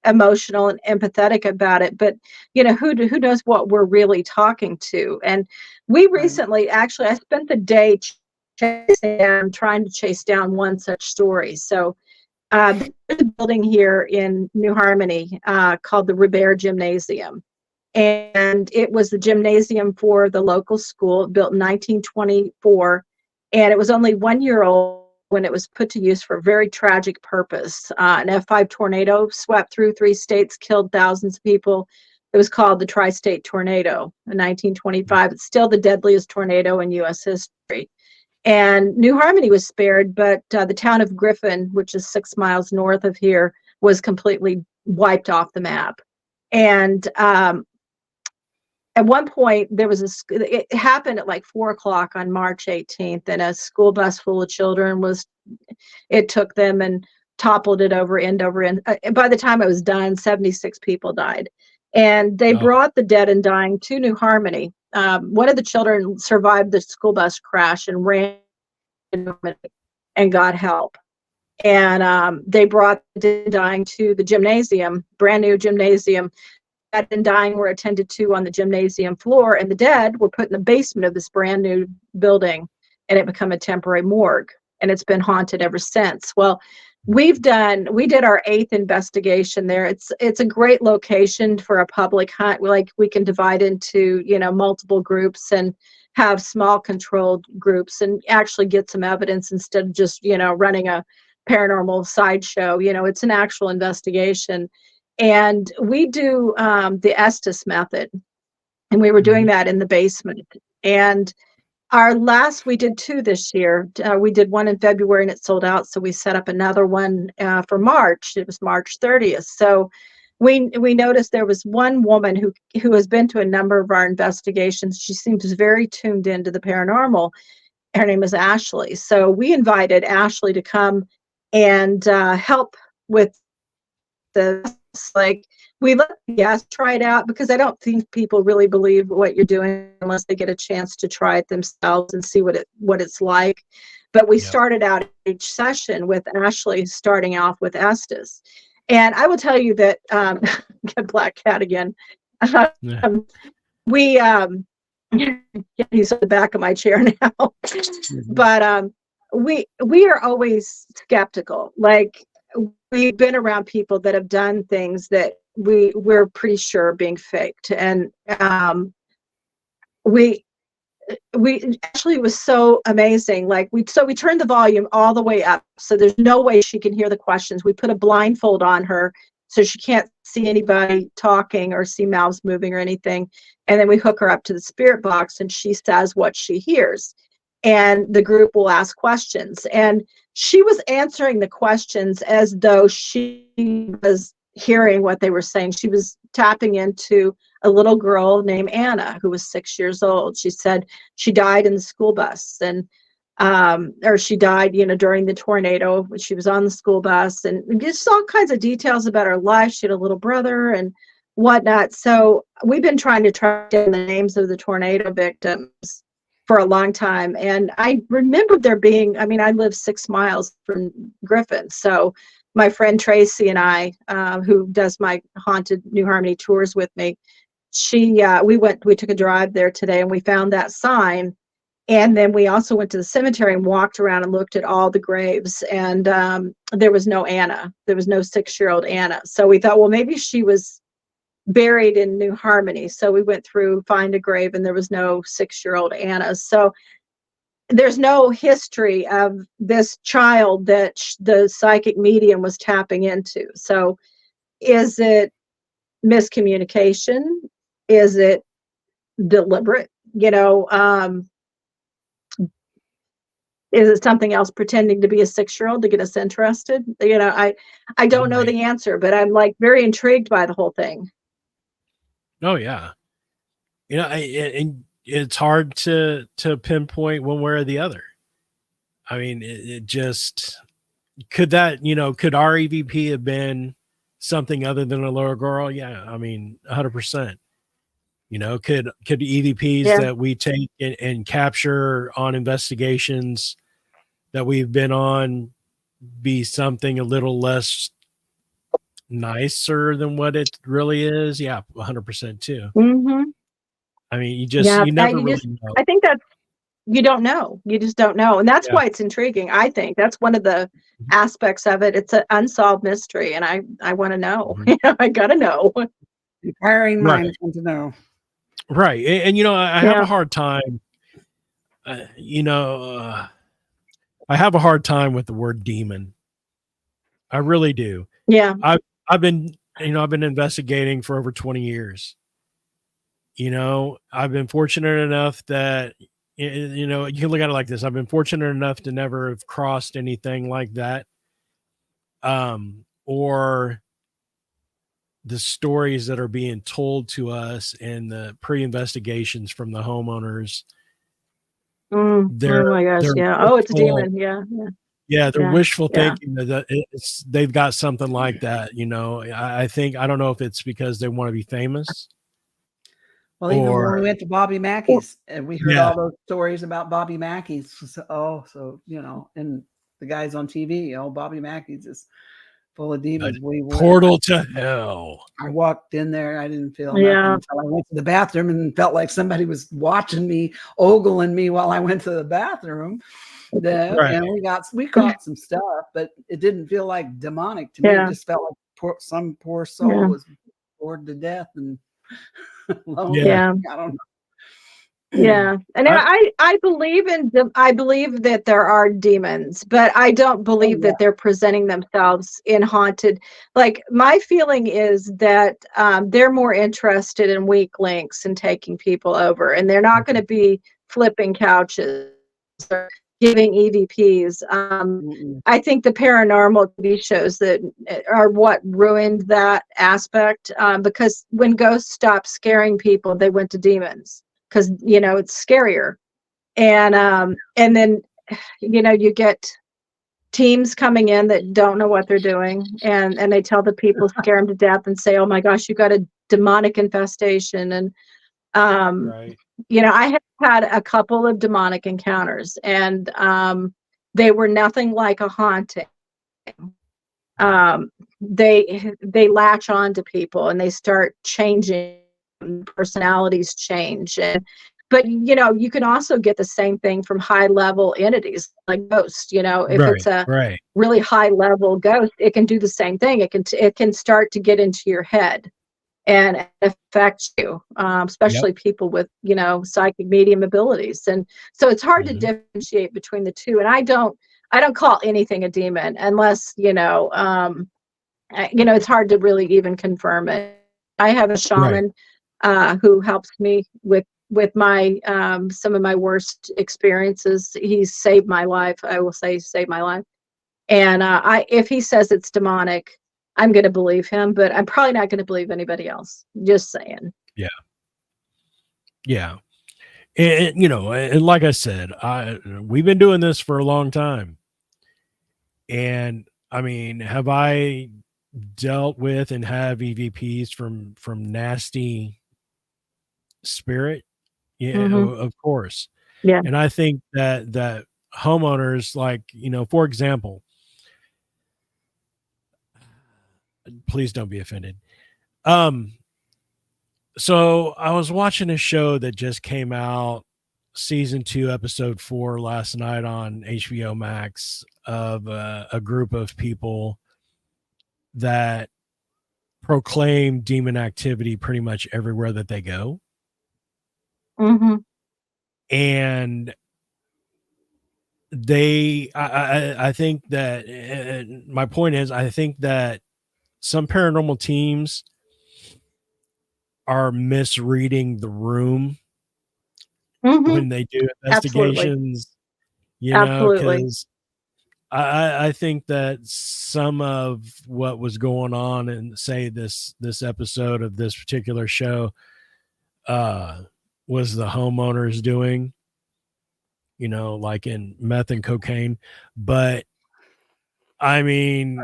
emotional and empathetic about it. But who knows what we're really talking to? And we Right. recently, actually, I spent the day trying to chase down one such story. So there's a building here in New Harmony called the Ribert Gymnasium. And it was the gymnasium for the local school, built in 1924. And it was only 1 year old when it was put to use for a very tragic purpose. An F5 tornado swept through 3 states, killed thousands of people. It was called the Tri-State Tornado in 1925. It's still the deadliest tornado in U.S. history. And New Harmony was spared, but the town of Griffin, which is 6 miles north of here, was completely wiped off the map. And at one point, it happened at like 4 o'clock on March 18th, and a school bus full of children it took them and toppled it end over end. By the time it was done, 76 people died. And they brought the dead and dying to New Harmony. One of the children survived the school bus crash and ran and got help. And they brought the dead and dying to the gymnasium, brand new gymnasium. Dead and dying were attended to on the gymnasium floor, and the dead were put in the basement of this brand new building, and it became a temporary morgue, and it's been haunted ever since. Well, we did our 8th investigation there. It's a great location for a public hunt. We can divide into multiple groups and have small controlled groups and actually get some evidence instead of just running a paranormal sideshow. It's an actual investigation. And we do the Estes method, and we were doing that in the basement. And we did 2 this year. We did one in February and it sold out, so we set up another one for March. It was March 30th. So we noticed there was one woman who has been to a number of our investigations. She seems very tuned into the paranormal. Her name is Ashley. So we invited Ashley to come and help with we let the guests try it out, because I don't think people really believe what you're doing unless they get a chance to try it themselves and see what it's like. But we started out each session with Ashley starting off with Estes. And I will tell you that get Black Cat again. We he's on the back of my chair now. But we are always skeptical. Like, we've been around people that have done things that we're pretty sure are being faked. And we actually, it was so amazing. We turned the volume all the way up, so there's no way she can hear the questions. We put a blindfold on her so she can't see anybody talking or see mouths moving or anything. And then we hook her up to the spirit box, and she says what she hears. And the group will ask questions. And she was answering the questions as though she was hearing what they were saying. She was tapping into a little girl named Anna, who was 6 years old. She said she died in the school bus, and or she died, during the tornado when she was on the school bus, and just all kinds of details about her life. She had a little brother and whatnot. So we've been trying to track down the names of the tornado victims for a long time. And I remember there being, I live 6 miles from Griffin. So my friend Tracy and I, who does my haunted New Harmony tours with me, we took a drive there today and we found that sign. And then we also went to the cemetery and walked around and looked at all the graves. And there was no Anna. There was no 6-year-old Anna. So we thought, well, maybe she was buried in New Harmony. So we went through, find a grave, and there was no 6-year-old Anna. So there's no history of this child that the psychic medium was tapping into. So is it miscommunication? Is it deliberate? Is it something else, pretending to be a 6-year-old to get us interested? I don't know the answer, but I'm like very intrigued by the whole thing. Oh yeah. And it's hard to pinpoint one way or the other. I mean, it just could our EVP have been something other than a little girl? Yeah, I mean, 100%. Could EVPs that we take and capture on investigations that we've been on be something a little less nicer than what it really is? Yeah, 100% too. Mm-hmm. I mean, you never really know. I think that's, you don't know. You just don't know. And that's why it's intriguing. I think that's one of the aspects of it. It's an unsolved mystery. And I want to know. I got to know. Inquiring minds want to know. Right. And I have a hard time, I have a hard time with the word demon. I really do. Yeah. I've been investigating for over 20 years. I've been fortunate enough that, you can look at it like this. I've been fortunate enough to never have crossed anything like that. Or the stories that are being told to us and the pre-investigations from the homeowners. Oh my gosh. Yeah. Oh, it's a demon. Yeah. Yeah, they're wishful thinking that they've got something like that. I don't know if it's because they want to be famous. Well, even when we went to Bobby Mackey's and we heard all those stories about Bobby Mackey's. So and the guys on TV, Bobby Mackey's is full of demons. Portal to hell. I walked in there. I didn't feel nothing until I went to the bathroom and felt like somebody was watching me, ogling me while I went to the bathroom. And we caught some stuff, but it didn't feel like demonic to me. It just felt like some poor soul was bored to death and lonely. I don't know. Yeah. And I believe I believe that there are demons, but I don't believe that they're presenting themselves in haunted. Like, my feeling is that they're more interested in weak links and taking people over, and they're not going to be flipping couches or giving EVPs. I think the paranormal TV shows that are what ruined that aspect, because when ghosts stopped scaring people, they went to demons. Because it's scarier, and then you get teams coming in that don't know what they're doing, and they tell the people, scare them to death, and say, "Oh my gosh, you got a demonic infestation." And I have had a couple of demonic encounters, and they were nothing like a haunting. They latch on to people and they start changing. Personalities change, but you can also get the same thing from high level entities like ghosts. If it's a really high level ghost, it can do the same thing. It can start to get into your head and affect you, especially people with psychic medium abilities. And so it's hard to differentiate between the two. And I don't call anything a demon unless it's hard to really even confirm it. I have a shaman who helps me with my some of my worst experiences. He's saved my life. I will say, saved my life. And if he says it's demonic, I'm going to believe him, but I'm probably not going to believe anybody else. Just saying. Yeah. And and like I said, we've been doing this for a long time. And I mean, have I dealt with and have EVPs from nasty spirit? Of course. And I think that homeowners, like, for example, please don't be offended, So I was watching a show that just came out, season 2, episode 4, last night on HBO Max, of a group of people that proclaim demon activity pretty much everywhere that they go. Mm-hmm. And I think that, my point is, I think that some paranormal teams are misreading the room Mm-hmm. when they do Absolutely. investigations, Absolutely. because I think that some of what was going on in, say, this episode of this particular show was the homeowners doing, like in meth and cocaine. But I mean,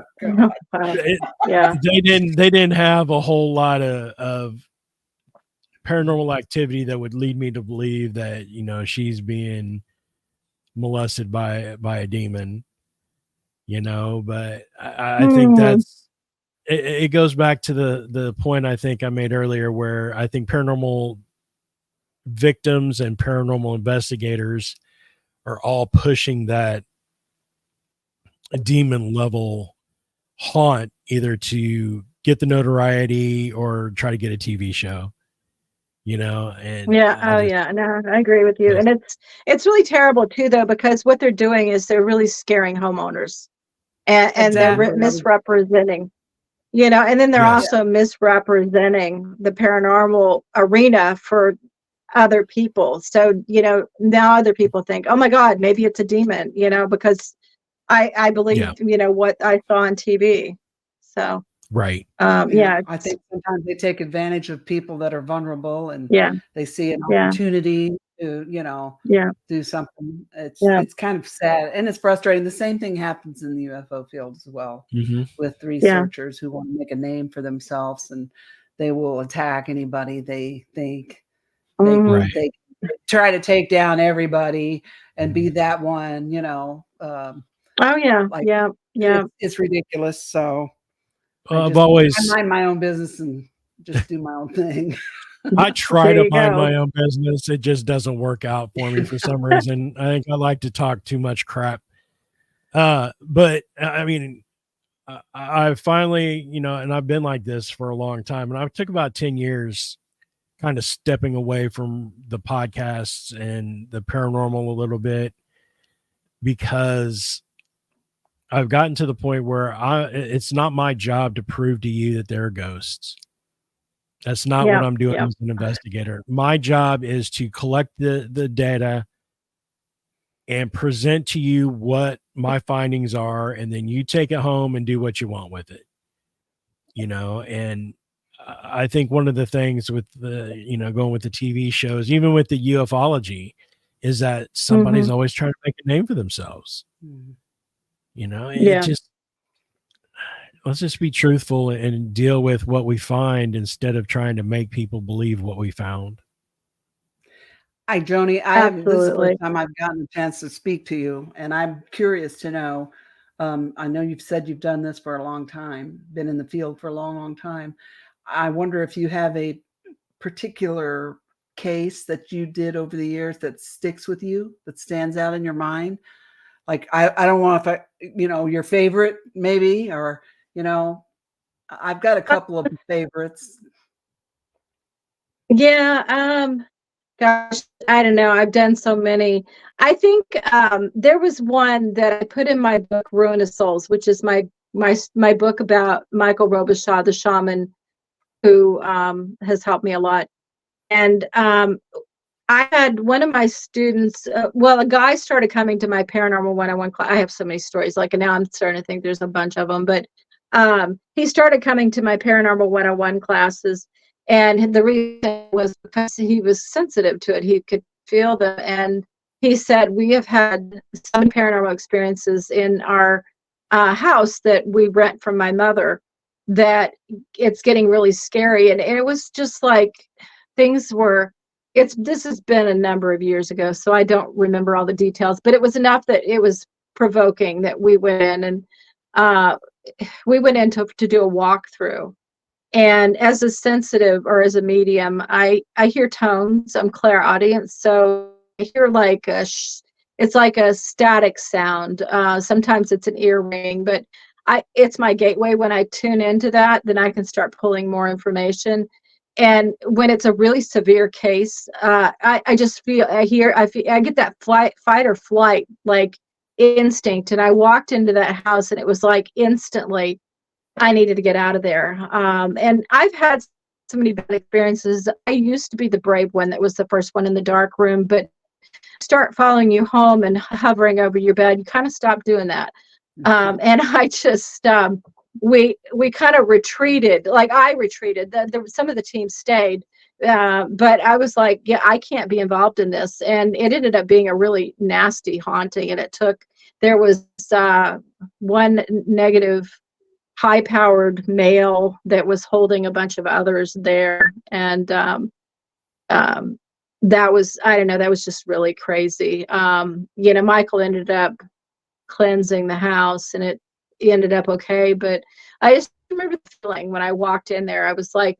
Yeah. they didn't have a whole lot of paranormal activity that would lead me to believe that, she's being molested by a demon, but I think Mm. that's it goes back to the point I think I made earlier, where I think paranormal victims and paranormal investigators are all pushing that demon level haunt, either to get the notoriety or try to get a TV show, and Yeah. I Oh, just, yeah. No, I agree with you. And it's really terrible too, though, because what they're doing is they're really scaring homeowners, and they're Exactly. misrepresenting, and then they're yes, also misrepresenting the paranormal arena for other people. So, now other people think, oh my God, maybe it's a demon, because I yeah, believe, what I saw on TV. So, right, Yeah, yeah, I think sometimes they take advantage of people that are vulnerable, and yeah, they see an yeah, opportunity to, yeah, do something. It's yeah, it's kind of sad and it's frustrating. The same thing happens in the UFO field as well, hmm, with yeah. researchers who want to make a name for themselves, and they will attack anybody they think Hmm. right, they try to take down everybody and be that one, Oh, yeah, like yeah, yeah. it's ridiculous. So I've I always mind my own business and just do my own thing. I try There to you mind go. my own business. It just doesn't work out for me for some reason. I think I like to talk too much crap. But I mean, I finally, and I've been like this for a long time, and I took about 10 years kind of stepping away from the podcasts and the paranormal a little bit, because I've gotten to the point where it's not my job to prove to you that there are ghosts. That's not what Yeah, I'm doing yeah. as an investigator. My job is to collect the data and present to you what my findings are, and then you take it home and do what you want with it. And I think one of the things with the, going with the TV shows, even with the ufology, is that somebody's Hmm. always trying to make a name for themselves. Mhm. It Yeah, just, let's just be truthful and deal with what we find instead of trying to make people believe what we found. Hi, Joni. This is the first absolutely. time I've gotten a chance to speak to you, and I'm curious to know. I know you've said you've done this for a long time, been in the field for a long, long time. I wonder if you have a particular case that you did over the years that sticks with you, that stands out in your mind. Like, I don't want, if your favorite maybe, or, you know, I've got a couple of favorites. Yeah, gosh, I don't know. I've done so many. I think there was one that I put in my book, Ruin of Souls, which is my book about Michael Robichaud, the shaman who has helped me a lot. And I had one of my students, well, a guy started coming to my paranormal 101 class. I have so many stories, like, and now I'm starting to think there's a bunch of them, but he started coming to my paranormal 101 classes. And the reason was because he was sensitive to it. He could feel them. And he said, we have had some paranormal experiences in our house that we rent from my mother, that it's getting really scary. And it was just like things were, this has been a number of years ago, so I don't remember all the details, but it was enough that it was provoking that we went in, and uh, we went in to do a walkthrough. And as a sensitive or as a medium, I hear tones. I'm clairaudient, so I hear like it's like a static sound. Sometimes it's an ear ring, but it's my gateway. When I tune into that, then I can start pulling more information. And when it's a really severe case, I just feel I get that fight or flight like instinct. And I walked into that house, and it was like instantly I needed to get out of there. And I've had so many bad experiences. I used to be the brave one that was the first one in the dark room, but start following you home and hovering over your bed, you kind of stop doing that. And I just we kind of retreated. Like I retreated. Some of the team stayed, but I was like, yeah, I can't be involved in this. And it ended up being a really nasty haunting. And there was one negative high-powered male that was holding a bunch of others there, and that was, I don't know, that was just really crazy. Michael ended up cleansing the house, and it ended up okay, but I just remember the feeling when I walked in there. It was like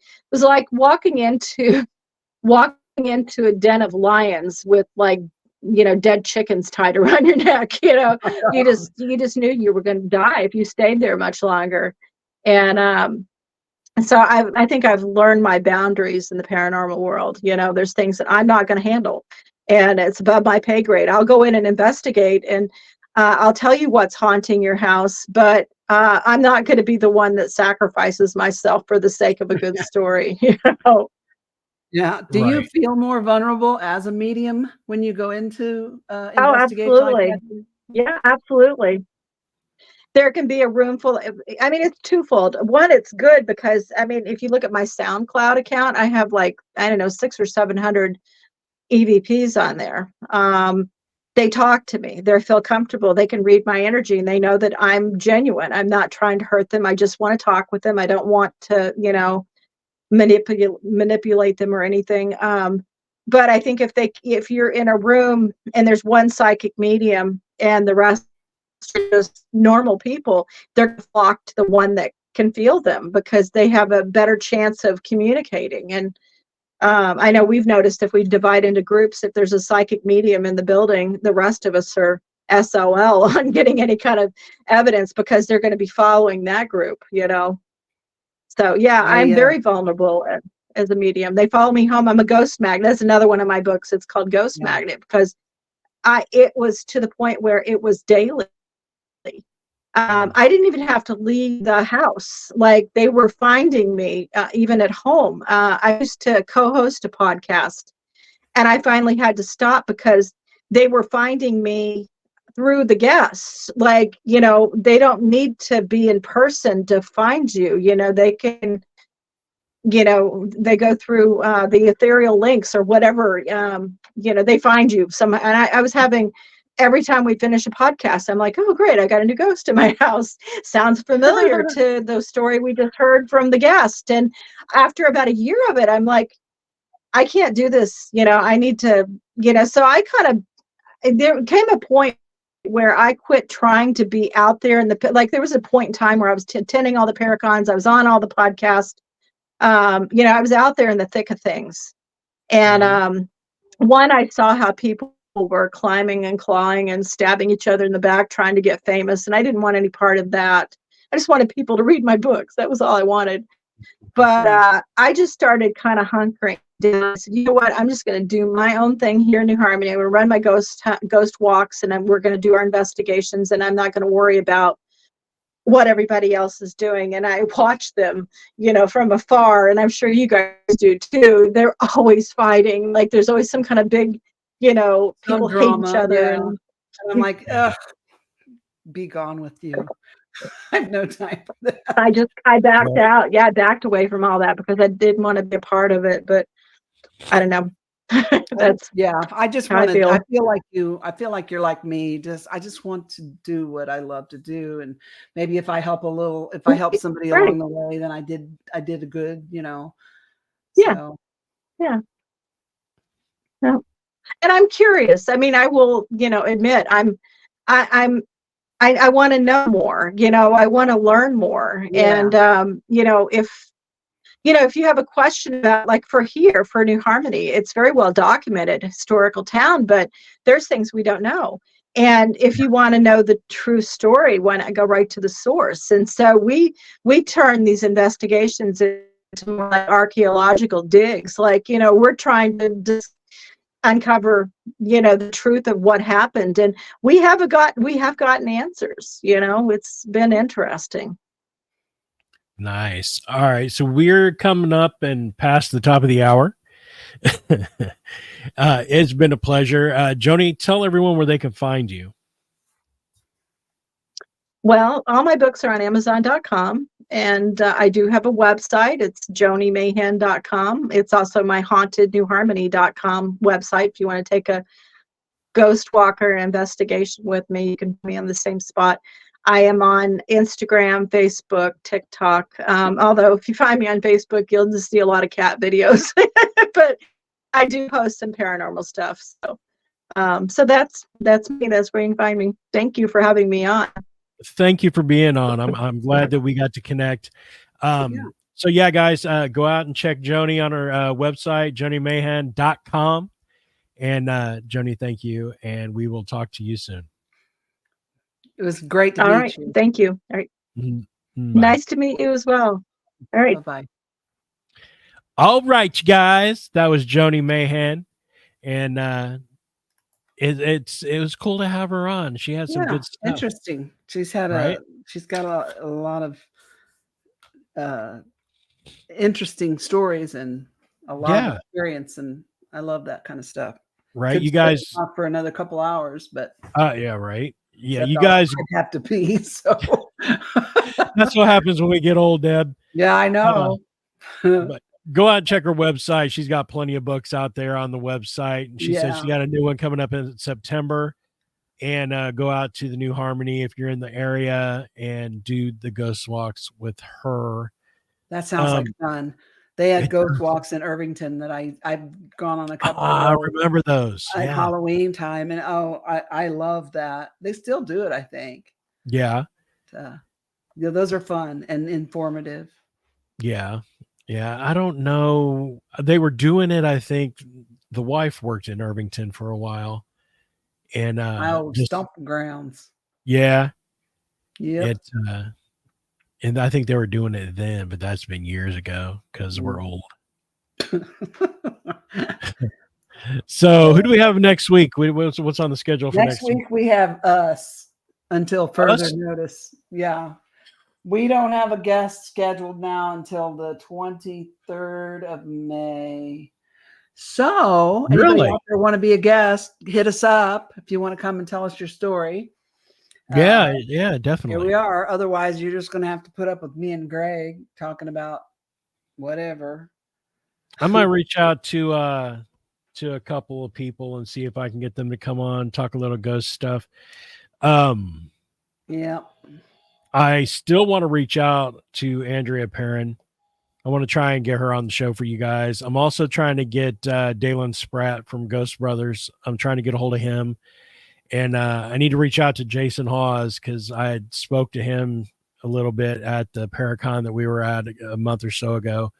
walking into a den of lions with like dead chickens tied around your neck. You just knew you were going to die if you stayed there much longer. And so I think I've learned my boundaries in the paranormal world. There's things that I'm not going to handle, and it's above my pay grade. I'll go in and investigate, and I'll tell you what's haunting your house, but I'm not going to be the one that sacrifices myself for the sake of a good story. Yeah. Do you feel more vulnerable as a medium when you go into investigate like absolutely. that? Yeah, absolutely. There can be a room full of, I mean, it's twofold. One, it's good because, I mean, if you look at my SoundCloud account, I have like, I don't know, 600 or 700 EVPs on there. They talk to me. They feel comfortable. They can read my energy, and they know that I'm genuine. I'm not trying to hurt them. I just want to talk with them. I don't want to, manipulate them or anything. But I think if you're in a room and there's one psychic medium and the rest are just normal people, they're flocked to the one that can feel them because they have a better chance of communicating. And I know we've noticed if we divide into groups, if there's a psychic medium in the building, the rest of us are SOL on getting any kind of evidence because they're going to be following that group, So yeah, I'm very vulnerable as a medium. They follow me home. I'm a ghost magnet. That's another one of my books. It's called Ghost Magnet because it was to the point where it was daily. I didn't even have to leave the house. Like they were finding me even at home. I used to co-host a podcast, and I finally had to stop because they were finding me through the guests. Like, they don't need to be in person to find you. They can, they go through the ethereal links or whatever. They find you. And I was having, every time we finish a podcast, I'm like, oh, great, I got a new ghost in my house. Sounds familiar to the story we just heard from the guest. And after about a year of it, I'm like, I can't do this. I need to, so there came a point where I quit trying to be out there like there was a point in time where I was attending all the Paracons. I was on all the podcasts. I was out there in the thick of things. And one, I saw how people were climbing and clawing and stabbing each other in the back trying to get famous, and I didn't want any part of that. I just wanted people to read my books. That was all I wanted. But I just started kind of hunkering down. I said, you know what, I'm just going to do my own thing here in New Harmony. I'm going to run my ghost walks, and we're going to do our investigations, and I'm not going to worry about what everybody else is doing. And I watch them, from afar, and I'm sure you guys do too. They're always fighting. Like there's always some kind of big, people hate each other. Yeah. And I'm like, ugh, be gone with you. I have no time for that. I backed out. Yeah, I backed away from all that because I didn't want to be a part of it. But I don't know. That's I just want to. I feel like you're like me. I just want to do what I love to do, and maybe if I help somebody along the way, then I did a good. Yeah. So. Yeah. No. And I'm curious. I mean, I will, admit I want to know more. I want to learn more. Yeah. And if if you have a question about, like for New Harmony, it's very well documented, historical town, but there's things we don't know. And if you want to know the true story, why not go right to the source? And so we turn these investigations into more like archaeological digs. Like, we're trying to just uncover, the truth of what happened. And we have gotten answers, it's been interesting. Nice. All right. So we're coming up and past the top of the hour. It's been a pleasure. Joni, tell everyone where they can find you. Well, all my books are on Amazon.com, and I do have a website. It's JoniMayhan.com. It's also my HauntedNewHarmony.com website. If you want to take a ghost walker investigation with me, you can put me on the same spot. I am on Instagram, Facebook, TikTok. Although if you find me on Facebook, you'll just see a lot of cat videos. But I do post some paranormal stuff. So that's me. That's where you can find me. Thank you for having me on. Thank you for being on. I'm glad that we got to connect. So yeah, guys, go out and check Joni on her website, JoniMayhan.com. And Joni, thank you. And we will talk to you soon. It was great to meet you. Thank you. All right. Nice to meet you as well. All right. Bye-bye. All right, you guys. That was Joni Mayhan. And it was cool to have her on. She had some good stuff. Interesting. She's got a lot of interesting stories and a lot of experience, and I love that kind of stuff. Right, you guys for another couple hours, but yeah, right. Yeah, you guys have to pee. So that's what happens when we get old, Deb. Yeah, I know. But go out and check her website. She's got plenty of books out there on the website. And she said she got a new one coming up in September. And go out to the New Harmony if you're in the area and do the ghost walks with her. That sounds like fun. They had ghost walks in Irvington that I've gone on a couple of I remember those. At Halloween time. And I love that. They still do it, I think. Yeah. Those are fun and informative. Yeah. Yeah. I don't know. They were doing it. I think the wife worked in Irvington for a while. And stomping grounds. Yeah. Yeah. And I think they were doing it then, but that's been years ago because we're old. So who do we have next week? What's on the schedule for next week? We have us until further notice. Yeah. We don't have a guest scheduled now until the 23rd of May. So anybody out there want to be a guest, hit us up if you want to come and tell us your story. Yeah, definitely. Here we are. Otherwise, you're just going to have to put up with me and Greg talking about whatever. I might reach out to a couple of people and see if I can get them to come on, talk a little ghost stuff. Yeah. I still want to reach out to Andrea Perrin. I want to try and get her on the show for you guys. I'm also trying to get Dalen Spratt from Ghost Brothers. I'm trying to get a hold of him. And I need to reach out to Jason Hawes because I had spoke to him a little bit at the Paracon that we were at a month or so ago.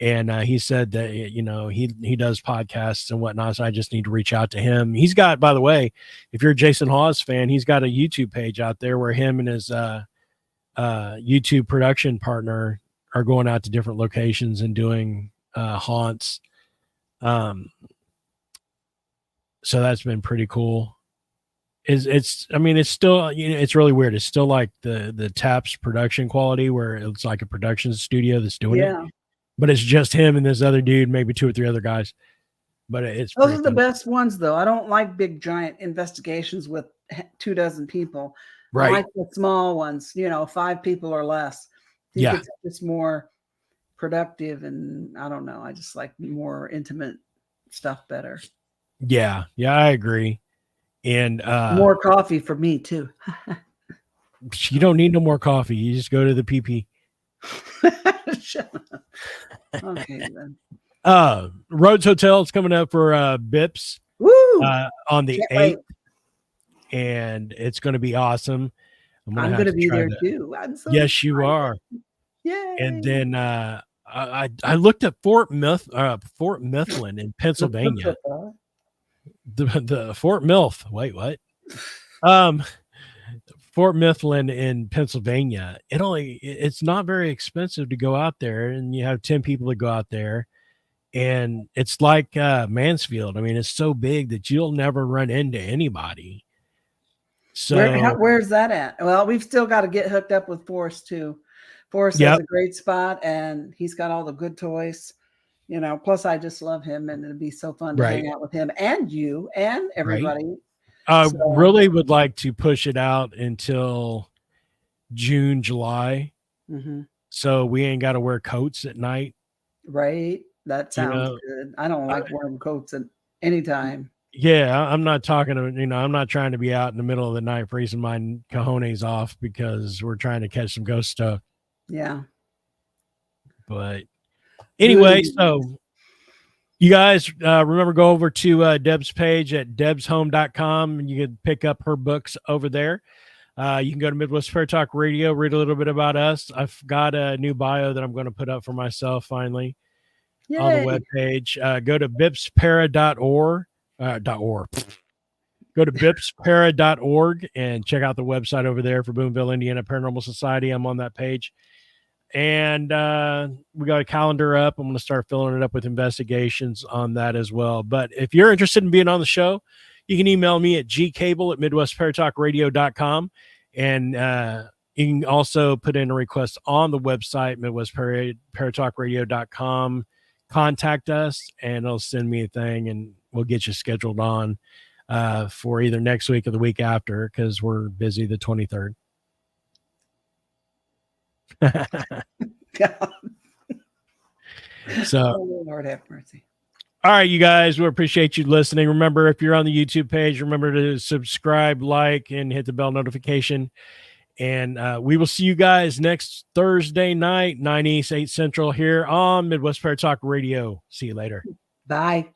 And he said that, he does podcasts and whatnot. So I just need to reach out to him. He's got, by the way, if you're a Jason Hawes fan, he's got a YouTube page out there where him and his YouTube production partner are going out to different locations and doing haunts. So that's been pretty cool. It's still, it's really weird. It's still like the Taps production quality where it's like a production studio that's doing it, but it's just him and this other dude, maybe 2 or 3 other guys. But those are the best ones, though. I don't like big giant investigations with 24 people. Right. I like the small ones, 5 people or less. I think it's just more productive, and I don't know. I just like more intimate stuff better. Yeah, I agree. And more coffee for me too. You don't need no more coffee. You just go to the PP. Okay then. Rhodes Hotel is coming up for Bips on the 8th, and it's going to be awesome. I'm going to be there too. I'm so yes, you are. Yay. And then I looked at Fort Mifflin in Pennsylvania. The Fort Milf. Wait, what? Um, Fort Mifflin in Pennsylvania. It's not very expensive to go out there, and you have 10 people to go out there, and it's like Mansfield. I mean, it's so big that you'll never run into anybody. So where's that at? Well, we've still got to get hooked up with Forrest too. Forrest has a great spot, and he's got all the good toys. You know, plus I just love him, and it'd be so fun to hang out with him and you and everybody. Right. I really would like to push it out until June, July. Mm-hmm. So we ain't got to wear coats at night. Right. That sounds good. I don't like wearing coats at any time. Yeah, I'm not talking to, I'm not trying to be out in the middle of the night freezing my cojones off because we're trying to catch some ghost stuff. Yeah. But anyway, so you guys remember, go over to Deb's page at debshome.com and you can pick up her books over there. You can go to Midwest Fair Talk Radio, read a little bit about us. I've got a new bio that I'm going to put up for myself finally. Yay. On the webpage. Go to bipspara.org. Go to bipspara.org and check out the website over there for Boonville, Indiana Paranormal Society. I'm on that page. And we got a calendar up. I'm going to start filling it up with investigations on that as well. But if you're interested in being on the show, you can email me at gcable@midwestparatalkradio.com. And you can also put in a request on the website, midwestparatalkradio.com. Contact us, and it'll send me a thing, and we'll get you scheduled on for either next week or the week after, because we're busy the 23rd. God. So, oh, Lord have mercy. All right, you guys, we appreciate you listening. Remember, if you're on the YouTube page, remember to subscribe, like, and hit the bell notification. And we will see you guys next Thursday night, 9 East, 8 Central, here on Midwest Fair Talk Radio. See you later. Bye.